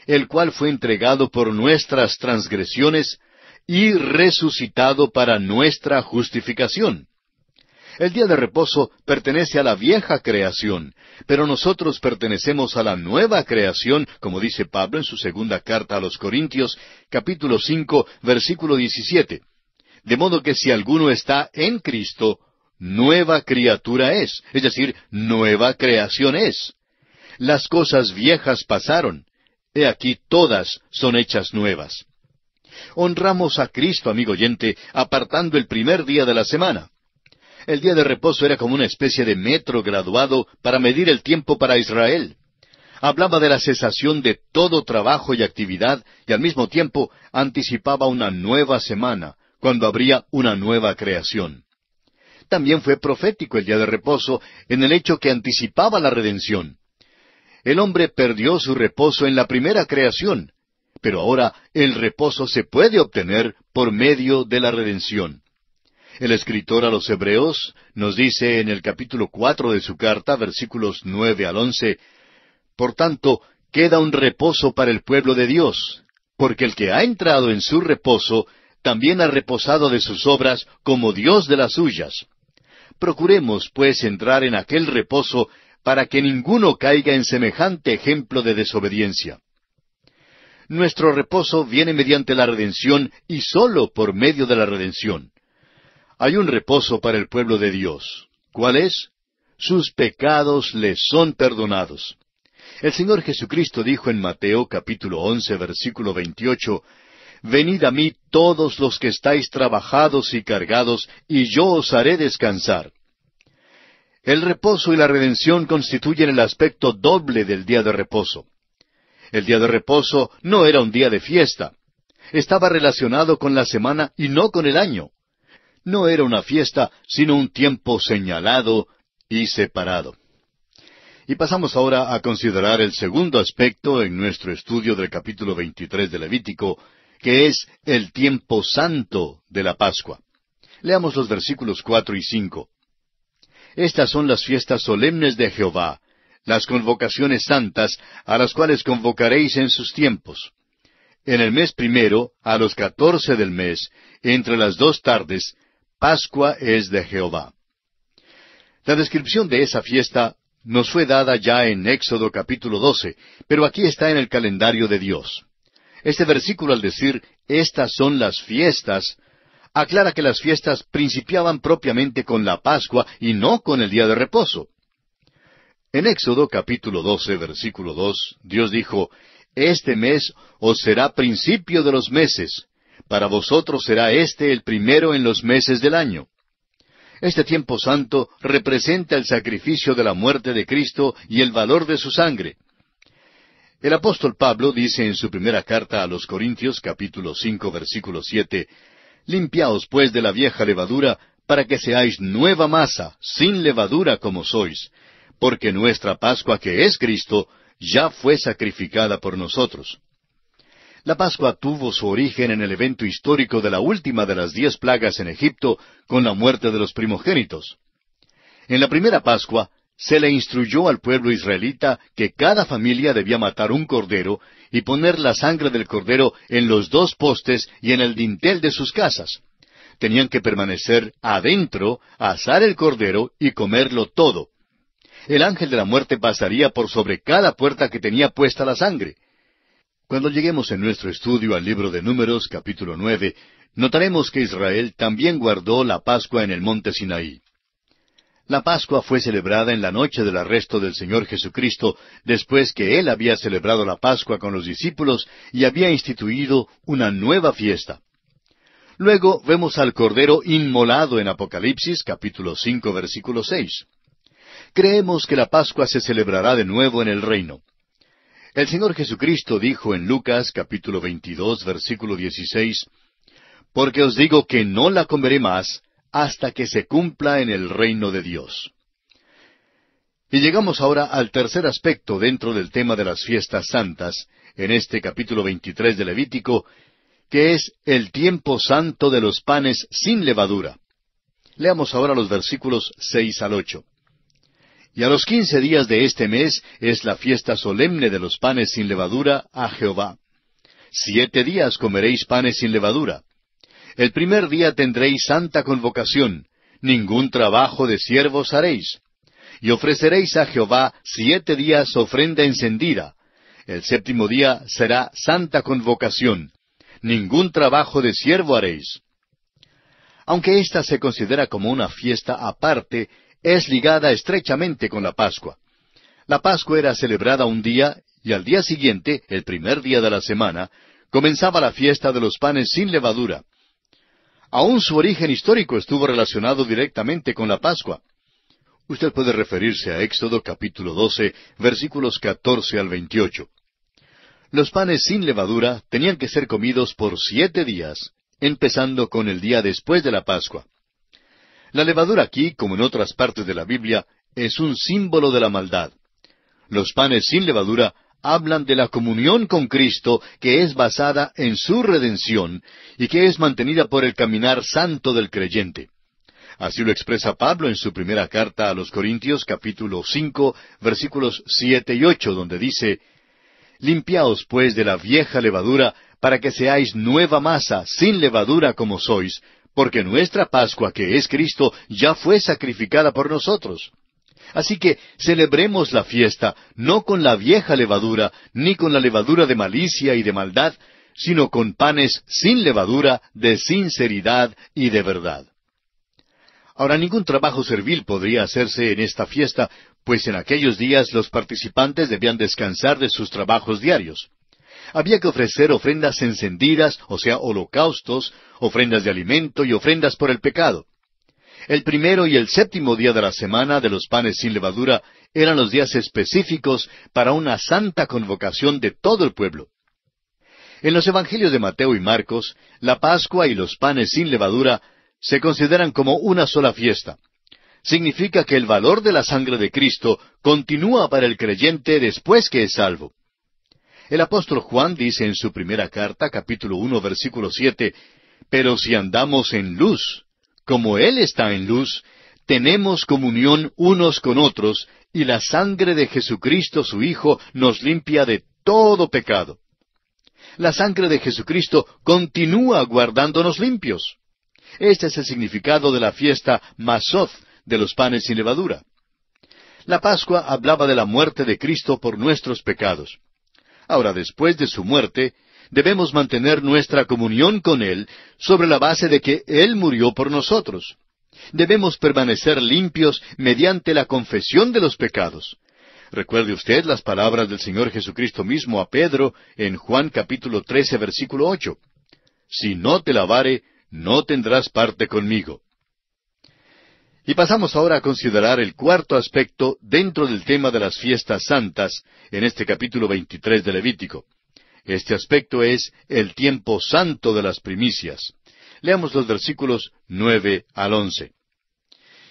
el cual fue entregado por nuestras transgresiones y resucitado para nuestra justificación. El día de reposo pertenece a la vieja creación, pero nosotros pertenecemos a la nueva creación, como dice Pablo en su segunda carta a los Corintios, capítulo 5, versículo 17. De modo que si alguno está en Cristo, nueva criatura es decir, nueva creación es. Las cosas viejas pasaron, he aquí todas son hechas nuevas. Honramos a Cristo, amigo oyente, apartando el primer día de la semana. El día de reposo era como una especie de metro graduado para medir el tiempo para Israel. Hablaba de la cesación de todo trabajo y actividad y al mismo tiempo anticipaba una nueva semana, cuando habría una nueva creación. También fue profético el día de reposo en el hecho que anticipaba la redención. El hombre perdió su reposo en la primera creación, pero ahora el reposo se puede obtener por medio de la redención. El escritor a los Hebreos nos dice en el capítulo 4 de su carta, versículos 9 al 11, por tanto, queda un reposo para el pueblo de Dios, porque el que ha entrado en su reposo también ha reposado de sus obras como Dios de las suyas. Procuremos, pues, entrar en aquel reposo para que ninguno caiga en semejante ejemplo de desobediencia. Nuestro reposo viene mediante la redención y sólo por medio de la redención. Hay un reposo para el pueblo de Dios. ¿Cuál es? Sus pecados les son perdonados. El Señor Jesucristo dijo en Mateo capítulo 11, versículo 28, Venid a mí todos los que estáis trabajados y cargados, y yo os haré descansar. El reposo y la redención constituyen el aspecto doble del día de reposo. El día de reposo no era un día de fiesta. Estaba relacionado con la semana y no con el año. No era una fiesta, sino un tiempo señalado y separado. Y pasamos ahora a considerar el segundo aspecto en nuestro estudio del capítulo 23 de Levítico, que es el tiempo santo de la Pascua. Leamos los versículos 4 y 5. Estas son las fiestas solemnes de Jehová, las convocaciones santas, a las cuales convocaréis en sus tiempos. En el mes primero, a los 14 del mes, entre las 2 tardes, Pascua es de Jehová. La descripción de esa fiesta nos fue dada ya en Éxodo capítulo 12, pero aquí está en el calendario de Dios. Este versículo al decir, estas son las fiestas, aclara que las fiestas principiaban propiamente con la Pascua y no con el día de reposo. En Éxodo capítulo 12, versículo 2, Dios dijo, Este mes os será principio de los meses, para vosotros será este el primero en los meses del año. Este tiempo santo representa el sacrificio de la muerte de Cristo y el valor de su sangre. El apóstol Pablo dice en su primera carta a los Corintios, capítulo 5, versículo 7, Limpiaos pues de la vieja levadura, para que seáis nueva masa, sin levadura como sois, porque nuestra Pascua, que es Cristo, ya fue sacrificada por nosotros. La Pascua tuvo su origen en el evento histórico de la última de las 10 plagas en Egipto, con la muerte de los primogénitos. En la primera Pascua, se le instruyó al pueblo israelita que cada familia debía matar un cordero y poner la sangre del cordero en los 2 postes y en el dintel de sus casas. Tenían que permanecer adentro, asar el cordero y comerlo todo. El ángel de la muerte pasaría por sobre cada puerta que tenía puesta la sangre. Cuando lleguemos en nuestro estudio al libro de Números, capítulo 9, notaremos que Israel también guardó la Pascua en el monte Sinaí. La Pascua fue celebrada en la noche del arresto del Señor Jesucristo, después que Él había celebrado la Pascua con los discípulos y había instituido una nueva fiesta. Luego vemos al Cordero inmolado en Apocalipsis, capítulo 5, versículo 6. Creemos que la Pascua se celebrará de nuevo en el reino. El Señor Jesucristo dijo en Lucas, capítulo 22, versículo 16, «Porque os digo que no la comeré más, hasta que se cumpla en el reino de Dios». Y llegamos ahora al tercer aspecto dentro del tema de las fiestas santas, en este capítulo 23 de Levítico, que es el tiempo santo de los panes sin levadura. Leamos ahora los versículos 6 al 8. «Y a los 15 días de este mes es la fiesta solemne de los panes sin levadura a Jehová. 7 días comeréis panes sin levadura. El primer día tendréis santa convocación, ningún trabajo de siervos haréis. Y ofreceréis a Jehová 7 días ofrenda encendida. El séptimo día será santa convocación, ningún trabajo de siervo haréis». Aunque ésta se considera como una fiesta aparte, es ligada estrechamente con la Pascua. La Pascua era celebrada un día, y al día siguiente, el primer día de la semana, comenzaba la fiesta de los panes sin levadura. Aún su origen histórico estuvo relacionado directamente con la Pascua. Usted puede referirse a Éxodo capítulo 12, versículos 14 al 28. Los panes sin levadura tenían que ser comidos por 7 días, empezando con el día después de la Pascua. La levadura aquí, como en otras partes de la Biblia, es un símbolo de la maldad. Los panes sin levadura hablan de la comunión con Cristo que es basada en su redención y que es mantenida por el caminar santo del creyente. Así lo expresa Pablo en su primera carta a los Corintios, capítulo 5, versículos 7 y 8, donde dice, «Limpiaos pues de la vieja levadura, para que seáis nueva masa, sin levadura como sois, porque nuestra Pascua, que es Cristo, ya fue sacrificada por nosotros». Así que celebremos la fiesta, no con la vieja levadura, ni con la levadura de malicia y de maldad, sino con panes sin levadura, de sinceridad y de verdad. Ahora, ningún trabajo servil podría hacerse en esta fiesta, pues en aquellos días los participantes debían descansar de sus trabajos diarios. Había que ofrecer ofrendas encendidas, o sea, holocaustos, ofrendas de alimento y ofrendas por el pecado. El primero y el séptimo día de la semana de los panes sin levadura eran los días específicos para una santa convocación de todo el pueblo. En los evangelios de Mateo y Marcos, la Pascua y los panes sin levadura se consideran como una sola fiesta. Significa que el valor de la sangre de Cristo continúa para el creyente después que es salvo. El apóstol Juan dice en su primera carta, capítulo 1, versículo 7, «Pero si andamos en luz, como Él está en luz, tenemos comunión unos con otros, y la sangre de Jesucristo su Hijo nos limpia de todo pecado». La sangre de Jesucristo continúa guardándonos limpios. Este es el significado de la fiesta Masoth de los panes sin levadura. La Pascua hablaba de la muerte de Cristo por nuestros pecados. Ahora, después de su muerte, debemos mantener nuestra comunión con Él sobre la base de que Él murió por nosotros. Debemos permanecer limpios mediante la confesión de los pecados. Recuerde usted las palabras del Señor Jesucristo mismo a Pedro en Juan capítulo 13, versículo 8. «Si no te lavare, no tendrás parte conmigo». Y pasamos ahora a considerar el cuarto aspecto dentro del tema de las fiestas santas en este capítulo 23 de Levítico. Este aspecto es el tiempo santo de las primicias. Leamos los versículos 9 al 11.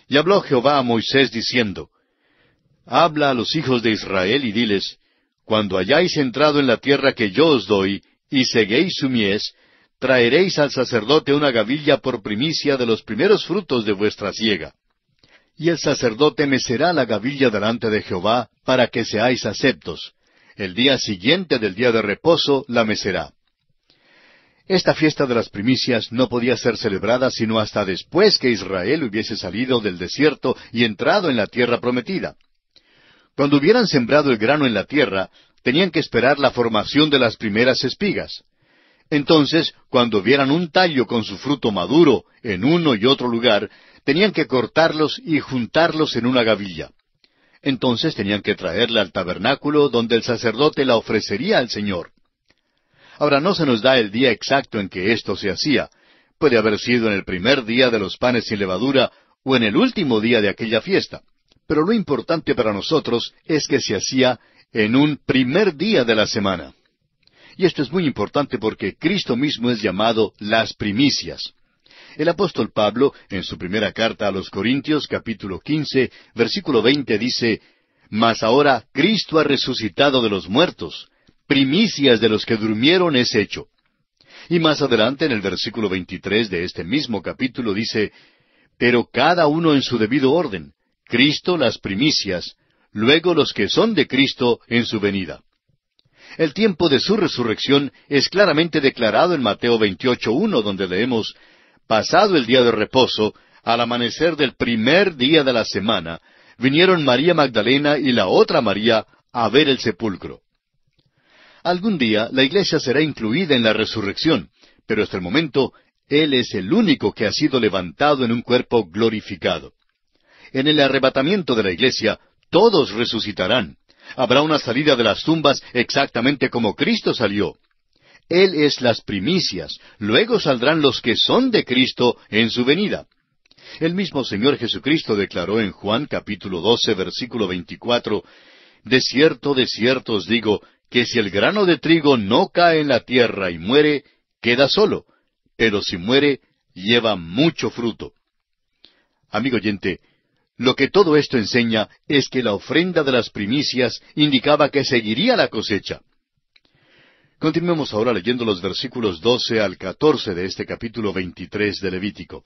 «Y habló Jehová a Moisés diciendo, Habla a los hijos de Israel y diles, Cuando hayáis entrado en la tierra que yo os doy, y seguéis su mies, traeréis al sacerdote una gavilla por primicia de los primeros frutos de vuestra siega. Y el sacerdote mecerá la gavilla delante de Jehová, para que seáis aceptos. El día siguiente del día de reposo la mecerá». Esta fiesta de las primicias no podía ser celebrada sino hasta después que Israel hubiese salido del desierto y entrado en la tierra prometida. Cuando hubieran sembrado el grano en la tierra, tenían que esperar la formación de las primeras espigas. Entonces, cuando vieran un tallo con su fruto maduro en uno y otro lugar, tenían que cortarlos y juntarlos en una gavilla. Entonces tenían que traerla al tabernáculo donde el sacerdote la ofrecería al Señor. Ahora no se nos da el día exacto en que esto se hacía. Puede haber sido en el primer día de los panes sin levadura o en el último día de aquella fiesta. Pero lo importante para nosotros es que se hacía en un primer día de la semana. Y esto es muy importante porque Cristo mismo es llamado las primicias. El apóstol Pablo, en su primera carta a los Corintios, capítulo 15, versículo 20, dice, «Mas ahora Cristo ha resucitado de los muertos, primicias de los que durmieron es hecho». Y más adelante, en el versículo 23 de este mismo capítulo, dice, «Pero cada uno en su debido orden, Cristo las primicias, luego los que son de Cristo en su venida». El tiempo de su resurrección es claramente declarado en Mateo 28:1, donde leemos, «Pasado el día de reposo, al amanecer del primer día de la semana, vinieron María Magdalena y la otra María a ver el sepulcro». Algún día la iglesia será incluida en la resurrección, pero hasta el momento Él es el único que ha sido levantado en un cuerpo glorificado. En el arrebatamiento de la iglesia, todos resucitarán. Habrá una salida de las tumbas exactamente como Cristo salió. Él es las primicias, luego saldrán los que son de Cristo en su venida. El mismo Señor Jesucristo declaró en Juan capítulo 12, versículo 24, «De cierto os digo, que si el grano de trigo no cae en la tierra y muere, queda solo, pero si muere, lleva mucho fruto». Amigo oyente, lo que todo esto enseña es que la ofrenda de las primicias indicaba que seguiría la cosecha. Continuemos ahora leyendo los versículos 12 al 14 de este capítulo 23 de Levítico.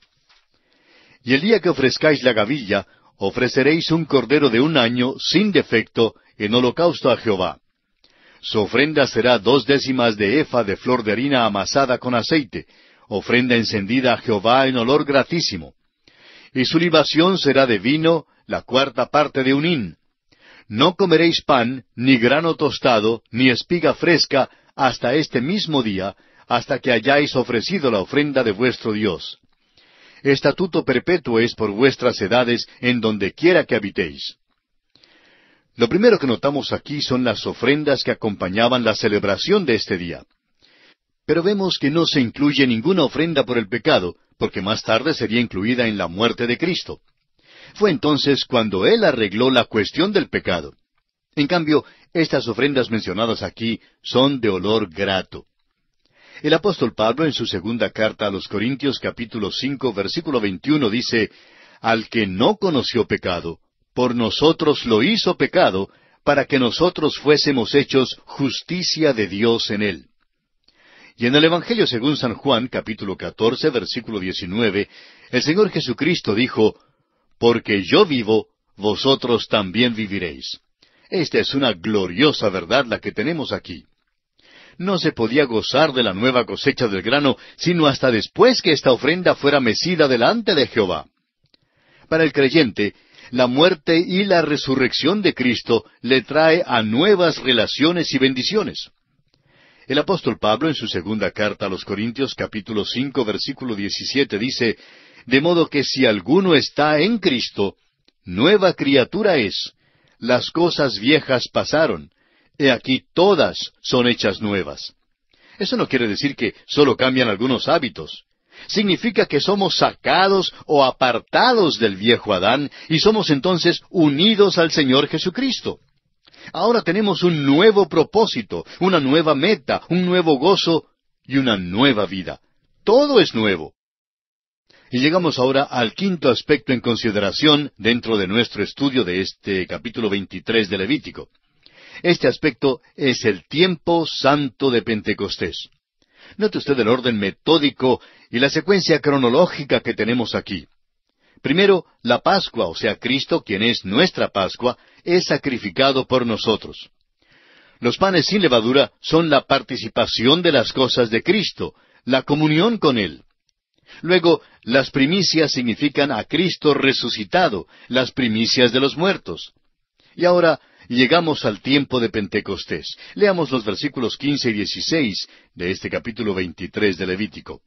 «Y el día que ofrezcáis la gavilla, ofreceréis un cordero de un año, sin defecto, en holocausto a Jehová. Su ofrenda será 2/10 de efa de flor de harina amasada con aceite, ofrenda encendida a Jehová en olor gratísimo. Y su libación será de vino, la 1/4 parte de un hin. No comeréis pan, ni grano tostado, ni espiga fresca, hasta este mismo día, hasta que hayáis ofrecido la ofrenda de vuestro Dios. Estatuto perpetuo es por vuestras edades en donde quiera que habitéis». Lo primero que notamos aquí son las ofrendas que acompañaban la celebración de este día. Pero vemos que no se incluye ninguna ofrenda por el pecado, porque más tarde sería incluida en la muerte de Cristo. Fue entonces cuando Él arregló la cuestión del pecado. En cambio, estas ofrendas mencionadas aquí son de olor grato. El apóstol Pablo en su segunda carta a los Corintios capítulo 5 versículo 21 dice, «Al que no conoció pecado, por nosotros lo hizo pecado, para que nosotros fuésemos hechos justicia de Dios en él». Y en el Evangelio según San Juan, capítulo 14, versículo 19, el Señor Jesucristo dijo, «Porque yo vivo, vosotros también viviréis». Esta es una gloriosa verdad la que tenemos aquí. No se podía gozar de la nueva cosecha del grano, sino hasta después que esta ofrenda fuera mecida delante de Jehová. Para el creyente, la muerte y la resurrección de Cristo le trae a nuevas relaciones y bendiciones. El apóstol Pablo en su segunda carta a los Corintios capítulo 5 versículo 17 dice, «De modo que si alguno está en Cristo, nueva criatura es. Las cosas viejas pasaron. He aquí todas son hechas nuevas». Eso no quiere decir que solo cambian algunos hábitos. Significa que somos sacados o apartados del viejo Adán y somos entonces unidos al Señor Jesucristo. Ahora tenemos un nuevo propósito, una nueva meta, un nuevo gozo y una nueva vida. Todo es nuevo. Y llegamos ahora al quinto aspecto en consideración dentro de nuestro estudio de este capítulo 23 de Levítico. Este aspecto es el tiempo santo de Pentecostés. Note usted el orden metódico y la secuencia cronológica que tenemos aquí. Primero, la Pascua, o sea, Cristo, quien es nuestra Pascua, es sacrificado por nosotros. Los panes sin levadura son la participación de las cosas de Cristo, la comunión con Él. Luego, las primicias significan a Cristo resucitado, las primicias de los muertos. Y ahora llegamos al tiempo de Pentecostés. Leamos los versículos 15 y 16 de este capítulo 23 de Levítico.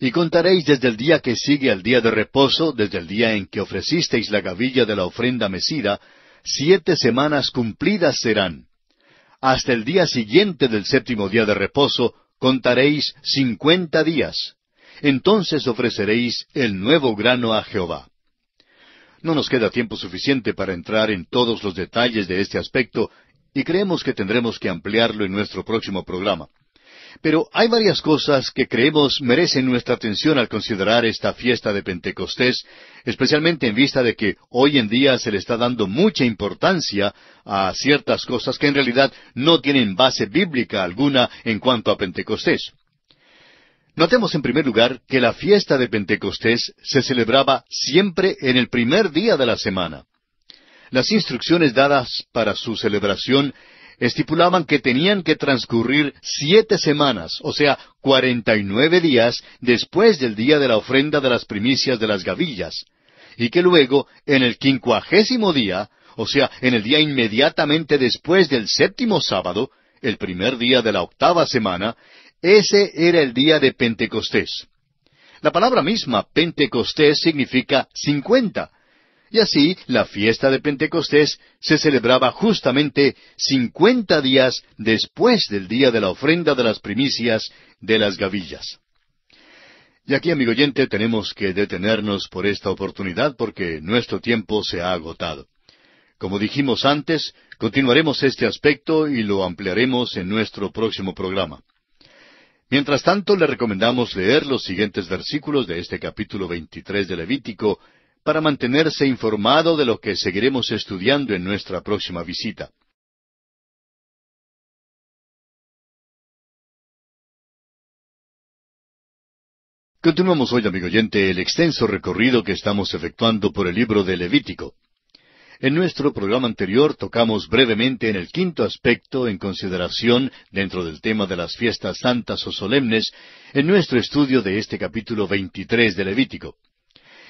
Y contaréis desde el día que sigue al día de reposo, desde el día en que ofrecisteis la gavilla de la ofrenda mecida, 7 semanas cumplidas serán. Hasta el día siguiente del séptimo día de reposo, contaréis 50 días. Entonces ofreceréis el nuevo grano a Jehová. No nos queda tiempo suficiente para entrar en todos los detalles de este aspecto, y creemos que tendremos que ampliarlo en nuestro próximo programa. Pero hay varias cosas que creemos merecen nuestra atención al considerar esta fiesta de Pentecostés, especialmente en vista de que hoy en día se le está dando mucha importancia a ciertas cosas que en realidad no tienen base bíblica alguna en cuanto a Pentecostés. Notemos en primer lugar que la fiesta de Pentecostés se celebraba siempre en el primer día de la semana. Las instrucciones dadas para su celebración estipulaban que tenían que transcurrir 7 semanas, o sea, 49 días después del día de la ofrenda de las primicias de las gavillas, y que luego, en el 50º día, o sea, en el día inmediatamente después del séptimo sábado, el primer día de la 8ª semana, ese era el día de Pentecostés. La palabra misma, Pentecostés, significa 50. Y así, la fiesta de Pentecostés se celebraba justamente 50 días después del día de la ofrenda de las primicias de las gavillas. Y aquí, amigo oyente, tenemos que detenernos por esta oportunidad porque nuestro tiempo se ha agotado. Como dijimos antes, continuaremos este aspecto y lo ampliaremos en nuestro próximo programa. Mientras tanto, le recomendamos leer los siguientes versículos de este capítulo 23 de Levítico para mantenerse informado de lo que seguiremos estudiando en nuestra próxima visita. Continuamos hoy, amigo oyente, el extenso recorrido que estamos efectuando por el libro de Levítico. En nuestro programa anterior tocamos brevemente en el 5º aspecto en consideración dentro del tema de las fiestas santas o solemnes en nuestro estudio de este capítulo 23 de Levítico.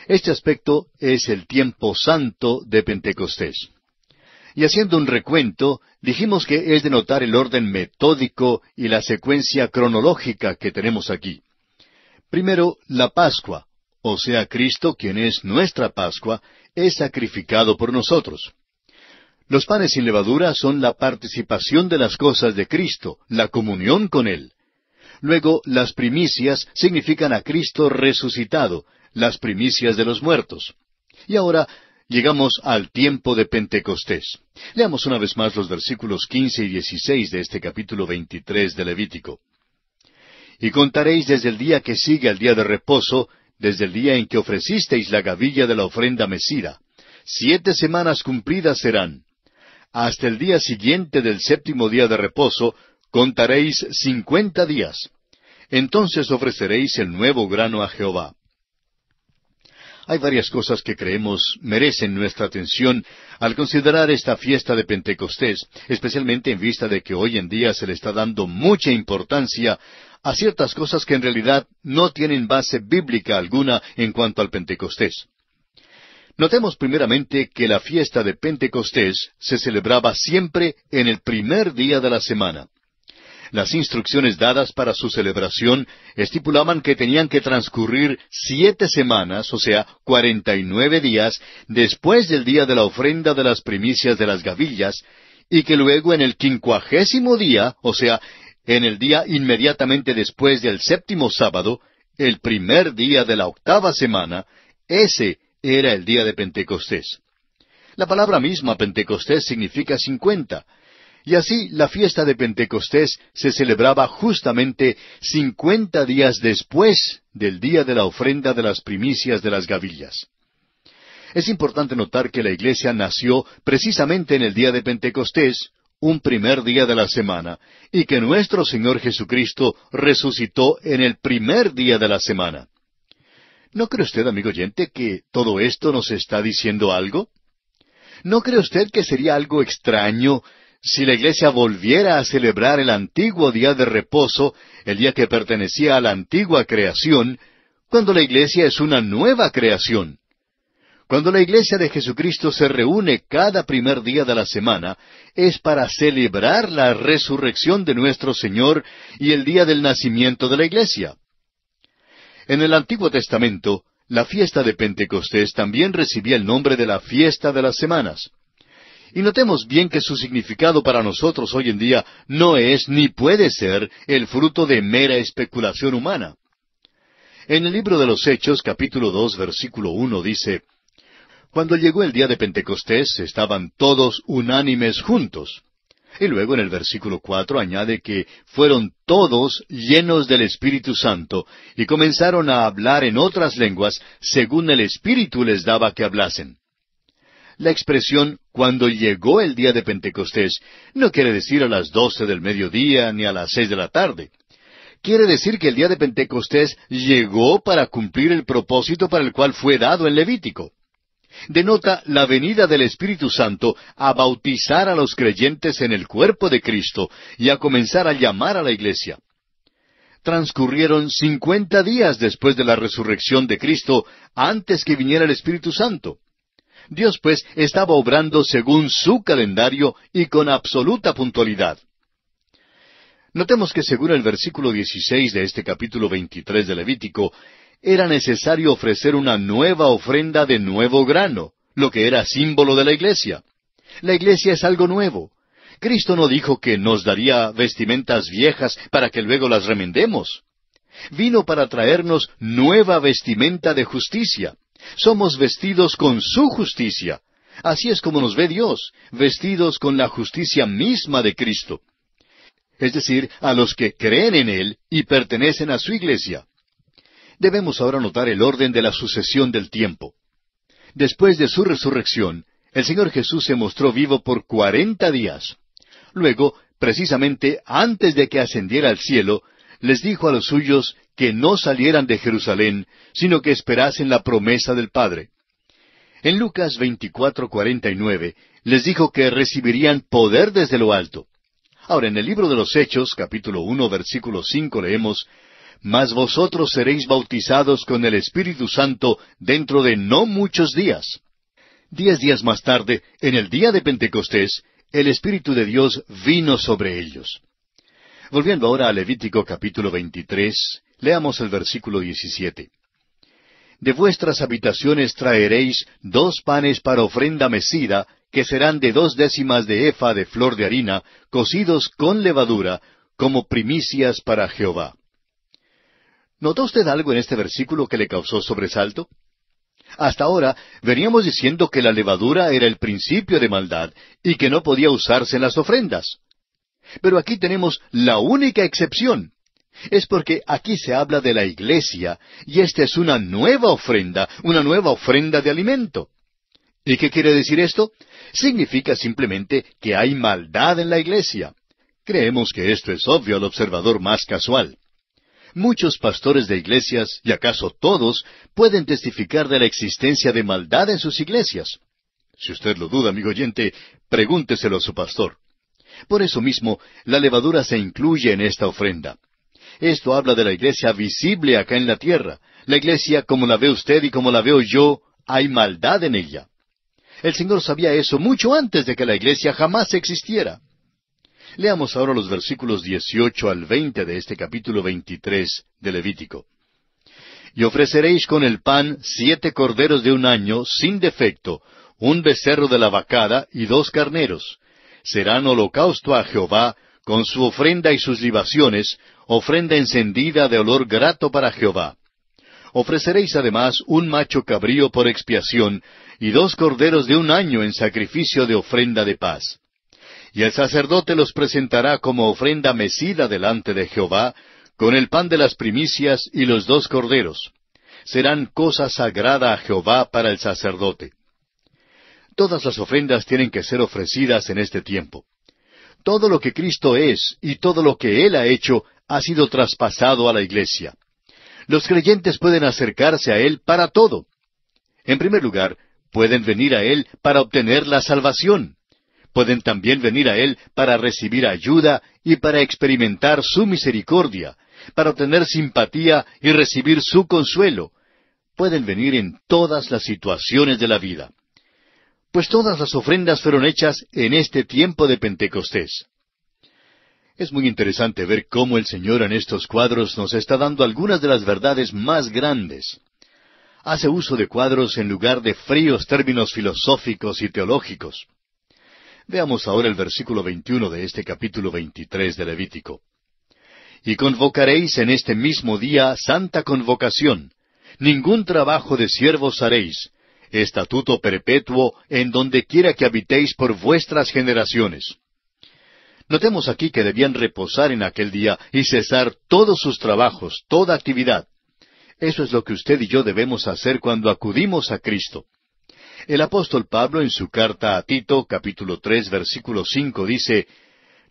Este aspecto es el tiempo santo de Pentecostés. Y haciendo un recuento, dijimos que es de notar el orden metódico y la secuencia cronológica que tenemos aquí. Primero, la Pascua, o sea, Cristo, quien es nuestra Pascua, es sacrificado por nosotros. Los panes sin levadura son la participación de las cosas de Cristo, la comunión con Él. Luego, las primicias significan a Cristo resucitado, las primicias de los muertos. Y ahora llegamos al tiempo de Pentecostés. Leamos una vez más los versículos 15 y 16 de este capítulo 23 de Levítico. Y contaréis desde el día que sigue al día de reposo, desde el día en que ofrecisteis la gavilla de la ofrenda mecida. 7 semanas cumplidas serán. Hasta el día siguiente del séptimo día de reposo, contaréis 50 días. Entonces ofreceréis el nuevo grano a Jehová. Hay varias cosas que creemos merecen nuestra atención al considerar esta fiesta de Pentecostés, especialmente en vista de que hoy en día se le está dando mucha importancia a ciertas cosas que en realidad no tienen base bíblica alguna en cuanto al Pentecostés. Notemos primeramente que la fiesta de Pentecostés se celebraba siempre en el primer día de la semana. Las instrucciones dadas para su celebración estipulaban que tenían que transcurrir 7 semanas, o sea, 49 días, después del día de la ofrenda de las primicias de las gavillas, y que luego en el 50º día, o sea, en el día inmediatamente después del séptimo sábado, el primer día de la 8ª semana, ese era el día de Pentecostés. La palabra misma Pentecostés significa 50. Y así la fiesta de Pentecostés se celebraba justamente 50 días después del día de la ofrenda de las primicias de las gavillas. Es importante notar que la iglesia nació precisamente en el día de Pentecostés, un primer día de la semana, y que nuestro Señor Jesucristo resucitó en el primer día de la semana. ¿No cree usted, amigo oyente, que todo esto nos está diciendo algo? ¿No cree usted que sería algo extraño si la iglesia volviera a celebrar el antiguo día de reposo, el día que pertenecía a la antigua creación, cuando la iglesia es una nueva creación? Cuando la iglesia de Jesucristo se reúne cada primer día de la semana, es para celebrar la resurrección de nuestro Señor y el día del nacimiento de la iglesia. En el Antiguo Testamento, la fiesta de Pentecostés también recibía el nombre de la fiesta de las semanas. Y notemos bien que su significado para nosotros hoy en día no es ni puede ser el fruto de mera especulación humana. En el libro de los Hechos, capítulo 2, versículo 1, dice: Cuando llegó el día de Pentecostés, estaban todos unánimes juntos. Y luego en el versículo 4 añade que fueron todos llenos del Espíritu Santo y comenzaron a hablar en otras lenguas según el Espíritu les daba que hablasen. La expresión «cuando llegó el día de Pentecostés» no quiere decir a las 12 del mediodía ni a las 6 de la tarde. Quiere decir que el día de Pentecostés llegó para cumplir el propósito para el cual fue dado en Levítico. Denota la venida del Espíritu Santo a bautizar a los creyentes en el cuerpo de Cristo y a comenzar a llamar a la iglesia. Transcurrieron 50 días después de la resurrección de Cristo, antes que viniera el Espíritu Santo. Dios, pues, estaba obrando según su calendario y con absoluta puntualidad. Notemos que según el versículo 16 de este capítulo 23 de Levítico, era necesario ofrecer una nueva ofrenda de nuevo grano, lo que era símbolo de la iglesia. La iglesia es algo nuevo. Cristo no dijo que nos daría vestimentas viejas para que luego las remendemos. Vino para traernos nueva vestimenta de justicia. Somos vestidos con su justicia. Así es como nos ve Dios, vestidos con la justicia misma de Cristo. Es decir, a los que creen en Él y pertenecen a su iglesia. Debemos ahora notar el orden de la sucesión del tiempo. Después de su resurrección, el Señor Jesús se mostró vivo por 40 días. Luego, precisamente antes de que ascendiera al cielo, les dijo a los suyos que no salieran de Jerusalén, sino que esperasen la promesa del Padre. En Lucas 24:49, les dijo que recibirían poder desde lo alto. Ahora, en el libro de los Hechos, capítulo 1, versículo 5, leemos: Mas vosotros seréis bautizados con el Espíritu Santo dentro de no muchos días. 10 días más tarde, en el día de Pentecostés, el Espíritu de Dios vino sobre ellos. Volviendo ahora a Levítico capítulo 23, leamos el versículo 17. De vuestras habitaciones traeréis 2 panes para ofrenda mecida, que serán de 2 décimas de efa de flor de harina, cocidos con levadura, como primicias para Jehová. ¿Notó usted algo en este versículo que le causó sobresalto? Hasta ahora veníamos diciendo que la levadura era el principio de maldad y que no podía usarse en las ofrendas. Pero aquí tenemos la única excepción. Es porque aquí se habla de la iglesia y esta es una nueva ofrenda de alimento. ¿Y qué quiere decir esto? Significa simplemente que hay maldad en la iglesia. Creemos que esto es obvio al observador más casual. Muchos pastores de iglesias, y acaso todos, pueden testificar de la existencia de maldad en sus iglesias. Si usted lo duda, amigo oyente, pregúnteselo a su pastor. Por eso mismo, la levadura se incluye en esta ofrenda. Esto habla de la iglesia visible acá en la tierra. La iglesia, como la ve usted y como la veo yo, hay maldad en ella. El Señor sabía eso mucho antes de que la iglesia jamás existiera. Leamos ahora los versículos 18 al 20 de este capítulo 23 de Levítico. Y ofreceréis con el pan 7 corderos de un año, sin defecto, 1 becerro de la vacada y 2 carneros. Serán holocausto a Jehová, con su ofrenda y sus libaciones, ofrenda encendida de olor grato para Jehová. Ofreceréis además 1 macho cabrío por expiación, y 2 corderos de un año en sacrificio de ofrenda de paz. Y el sacerdote los presentará como ofrenda mecida delante de Jehová, con el pan de las primicias y los 2 corderos. Serán cosa sagrada a Jehová para el sacerdote. Todas las ofrendas tienen que ser ofrecidas en este tiempo. Todo lo que Cristo es y todo lo que Él ha hecho ha sido traspasado a la iglesia. Los creyentes pueden acercarse a Él para todo. En primer lugar, pueden venir a Él para obtener la salvación. Pueden también venir a Él para recibir ayuda y para experimentar su misericordia, para obtener simpatía y recibir su consuelo. Pueden venir en todas las situaciones de la vida. Pues todas las ofrendas fueron hechas en este tiempo de Pentecostés. Es muy interesante ver cómo el Señor en estos cuadros nos está dando algunas de las verdades más grandes. Hace uso de cuadros en lugar de fríos términos filosóficos y teológicos. Veamos ahora el versículo 21 de este capítulo 23 de Levítico. Y convocaréis en este mismo día santa convocación. Ningún trabajo de siervos haréis. Estatuto perpetuo en donde quiera que habitéis por vuestras generaciones. Notemos aquí que debían reposar en aquel día y cesar todos sus trabajos, toda actividad. Eso es lo que usted y yo debemos hacer cuando acudimos a Cristo. El apóstol Pablo en su carta a Tito, capítulo 3, versículo 5, dice,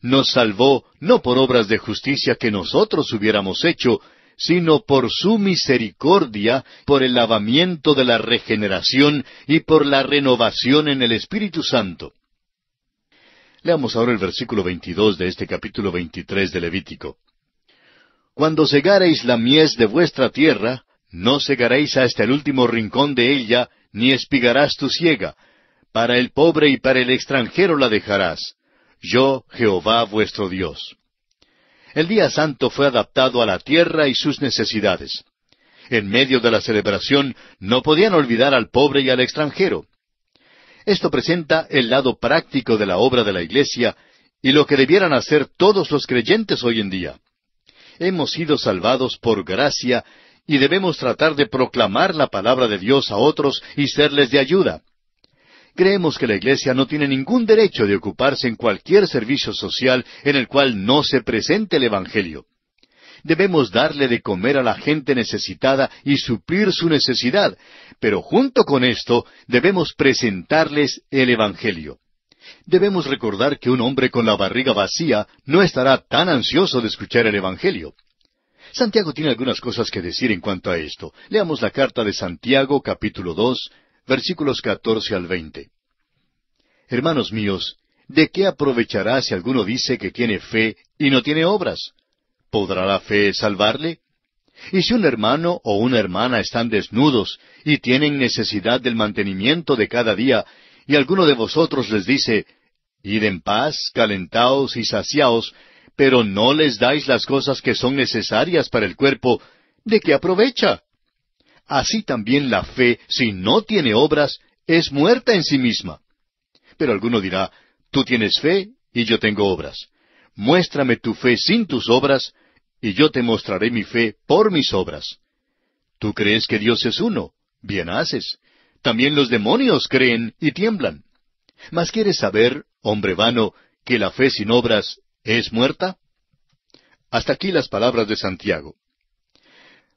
«Nos salvó no por obras de justicia que nosotros hubiéramos hecho, sino por su misericordia, por el lavamiento de la regeneración y por la renovación en el Espíritu Santo». Leamos ahora el versículo 22 de este capítulo 23 de Levítico. «Cuando segareis la mies de vuestra tierra, no segaréis hasta el último rincón de ella, ni espigarás tu siega. Para el pobre y para el extranjero la dejarás. Yo, Jehová vuestro Dios». El día santo fue adaptado a la tierra y sus necesidades. En medio de la celebración no podían olvidar al pobre y al extranjero. Esto presenta el lado práctico de la obra de la Iglesia y lo que debieran hacer todos los creyentes hoy en día. Hemos sido salvados por gracia y debemos tratar de proclamar la palabra de Dios a otros y serles de ayuda. Creemos que la Iglesia no tiene ningún derecho de ocuparse en cualquier servicio social en el cual no se presente el Evangelio. Debemos darle de comer a la gente necesitada y suplir su necesidad, pero junto con esto debemos presentarles el Evangelio. Debemos recordar que un hombre con la barriga vacía no estará tan ansioso de escuchar el Evangelio. Santiago tiene algunas cosas que decir en cuanto a esto. Leamos la carta de Santiago, capítulo 2, versículos 14 al 20. Hermanos míos, ¿de qué aprovechará si alguno dice que tiene fe y no tiene obras? ¿Podrá la fe salvarle? Y si un hermano o una hermana están desnudos y tienen necesidad del mantenimiento de cada día, y alguno de vosotros les dice, «Id en paz, calentaos y saciaos», pero no les dais las cosas que son necesarias para el cuerpo, ¿de qué aprovecha? Así también la fe, si no tiene obras, es muerta en sí misma. Pero alguno dirá, «Tú tienes fe y yo tengo obras. Muéstrame tu fe sin tus obras, y yo te mostraré mi fe por mis obras». ¿Tú crees que Dios es uno? Bien haces. También los demonios creen y tiemblan. ¿Mas quieres saber, hombre vano, que la fe sin obras es muerta? Hasta aquí las palabras de Santiago.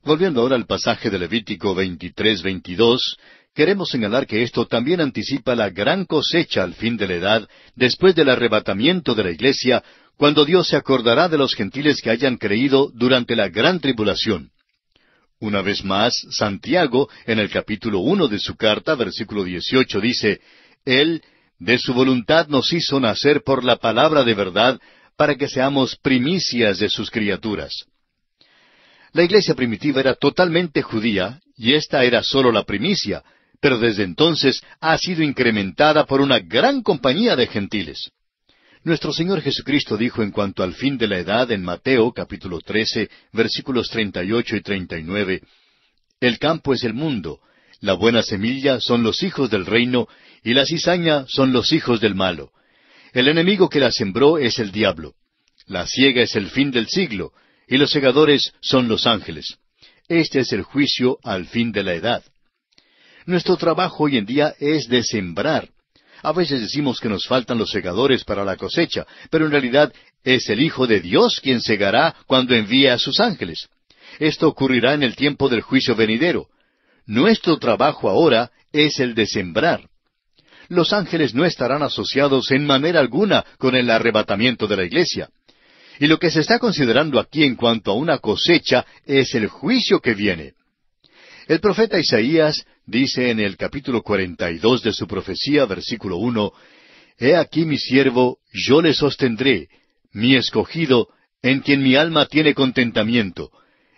Volviendo ahora al pasaje de Levítico 23-22, queremos señalar que esto también anticipa la gran cosecha al fin de la edad, después del arrebatamiento de la iglesia, cuando Dios se acordará de los gentiles que hayan creído durante la gran tribulación. Una vez más, Santiago, en el capítulo 1 de su carta, versículo 18, dice, «Él, de su voluntad nos hizo nacer por la palabra de verdad, para que seamos primicias de sus criaturas». La iglesia primitiva era totalmente judía, y esta era sólo la primicia, pero desde entonces ha sido incrementada por una gran compañía de gentiles. Nuestro Señor Jesucristo dijo en cuanto al fin de la edad en Mateo capítulo 13, versículos 38 y 39, «El campo es el mundo, la buena semilla son los hijos del reino, y la cizaña son los hijos del malo. El enemigo que la sembró es el diablo. La siega es el fin del siglo, y los segadores son los ángeles. Este es el juicio al fin de la edad». Nuestro trabajo hoy en día es de sembrar. A veces decimos que nos faltan los segadores para la cosecha, pero en realidad es el Hijo de Dios quien segará cuando envíe a sus ángeles. Esto ocurrirá en el tiempo del juicio venidero. Nuestro trabajo ahora es el de sembrar. Los ángeles no estarán asociados en manera alguna con el arrebatamiento de la iglesia. Y lo que se está considerando aquí en cuanto a una cosecha es el juicio que viene. El profeta Isaías dice en el capítulo 42 de su profecía, versículo 1, «He aquí mi siervo, yo le sostendré, mi escogido, en quien mi alma tiene contentamiento.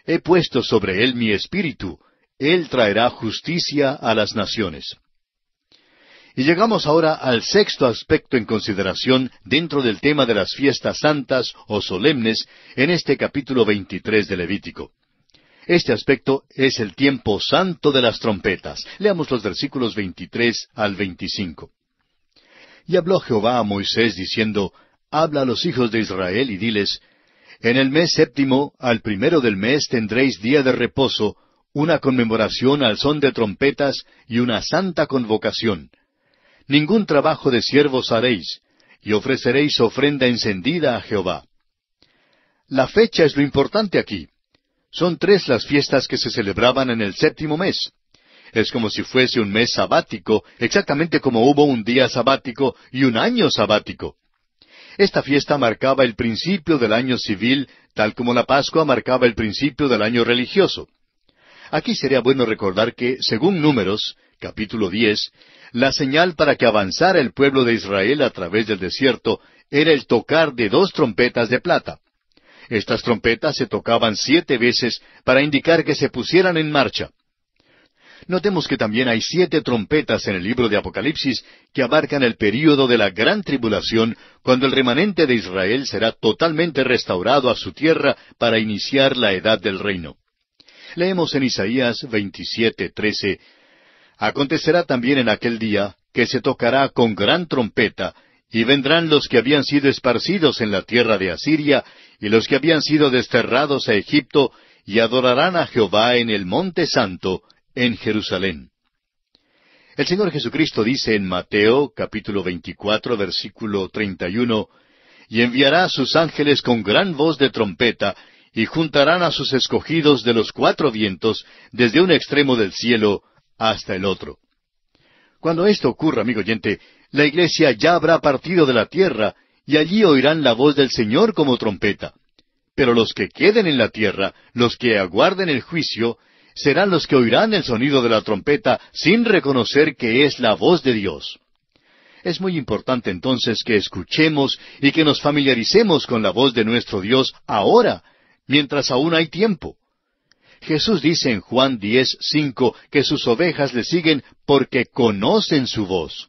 He puesto sobre él mi espíritu, él traerá justicia a las naciones». Y llegamos ahora al sexto aspecto en consideración dentro del tema de las fiestas santas o solemnes en este capítulo 23 de Levítico. Este aspecto es el tiempo santo de las trompetas. Leamos los versículos 23 al 25. Y habló Jehová a Moisés diciendo, habla a los hijos de Israel y diles, en el mes séptimo, al primero del mes, tendréis día de reposo, una conmemoración al son de trompetas y una santa convocación. Ningún trabajo de siervos haréis, y ofreceréis ofrenda encendida a Jehová. La fecha es lo importante aquí. Son 3 las fiestas que se celebraban en el séptimo mes. Es como si fuese un mes sabático, exactamente como hubo un día sabático y un año sabático. Esta fiesta marcaba el principio del año civil, tal como la Pascua marcaba el principio del año religioso. Aquí sería bueno recordar que, según Números, capítulo 10, la señal para que avanzara el pueblo de Israel a través del desierto era el tocar de 2 trompetas de plata. Estas trompetas se tocaban 7 veces para indicar que se pusieran en marcha. Notemos que también hay 7 trompetas en el libro de Apocalipsis que abarcan el período de la gran tribulación, cuando el remanente de Israel será totalmente restaurado a su tierra para iniciar la edad del reino. Leemos en Isaías 27:13, acontecerá también en aquel día que se tocará con gran trompeta, y vendrán los que habían sido esparcidos en la tierra de Asiria, y los que habían sido desterrados a Egipto, y adorarán a Jehová en el monte santo, en Jerusalén. El Señor Jesucristo dice en Mateo, capítulo 24, versículo 31, y enviará a sus ángeles con gran voz de trompeta, y juntarán a sus escogidos de los 4 vientos, desde un extremo del cielo hasta el otro. Cuando esto ocurra, amigo oyente, la iglesia ya habrá partido de la tierra, y allí oirán la voz del Señor como trompeta. Pero los que queden en la tierra, los que aguarden el juicio, serán los que oirán el sonido de la trompeta sin reconocer que es la voz de Dios. Es muy importante entonces que escuchemos y que nos familiaricemos con la voz de nuestro Dios ahora, mientras aún hay tiempo. Jesús dice en Juan 10:5 que sus ovejas le siguen porque conocen su voz.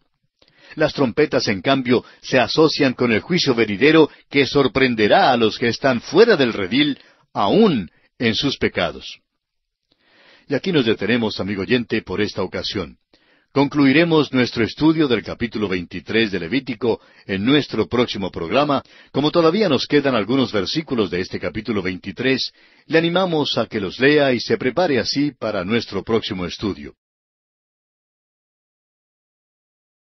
Las trompetas, en cambio, se asocian con el juicio venidero que sorprenderá a los que están fuera del redil, aún en sus pecados. Y aquí nos detenemos, amigo oyente, por esta ocasión. Concluiremos nuestro estudio del capítulo 23 de Levítico en nuestro próximo programa. Como todavía nos quedan algunos versículos de este capítulo 23, le animamos a que los lea y se prepare así para nuestro próximo estudio.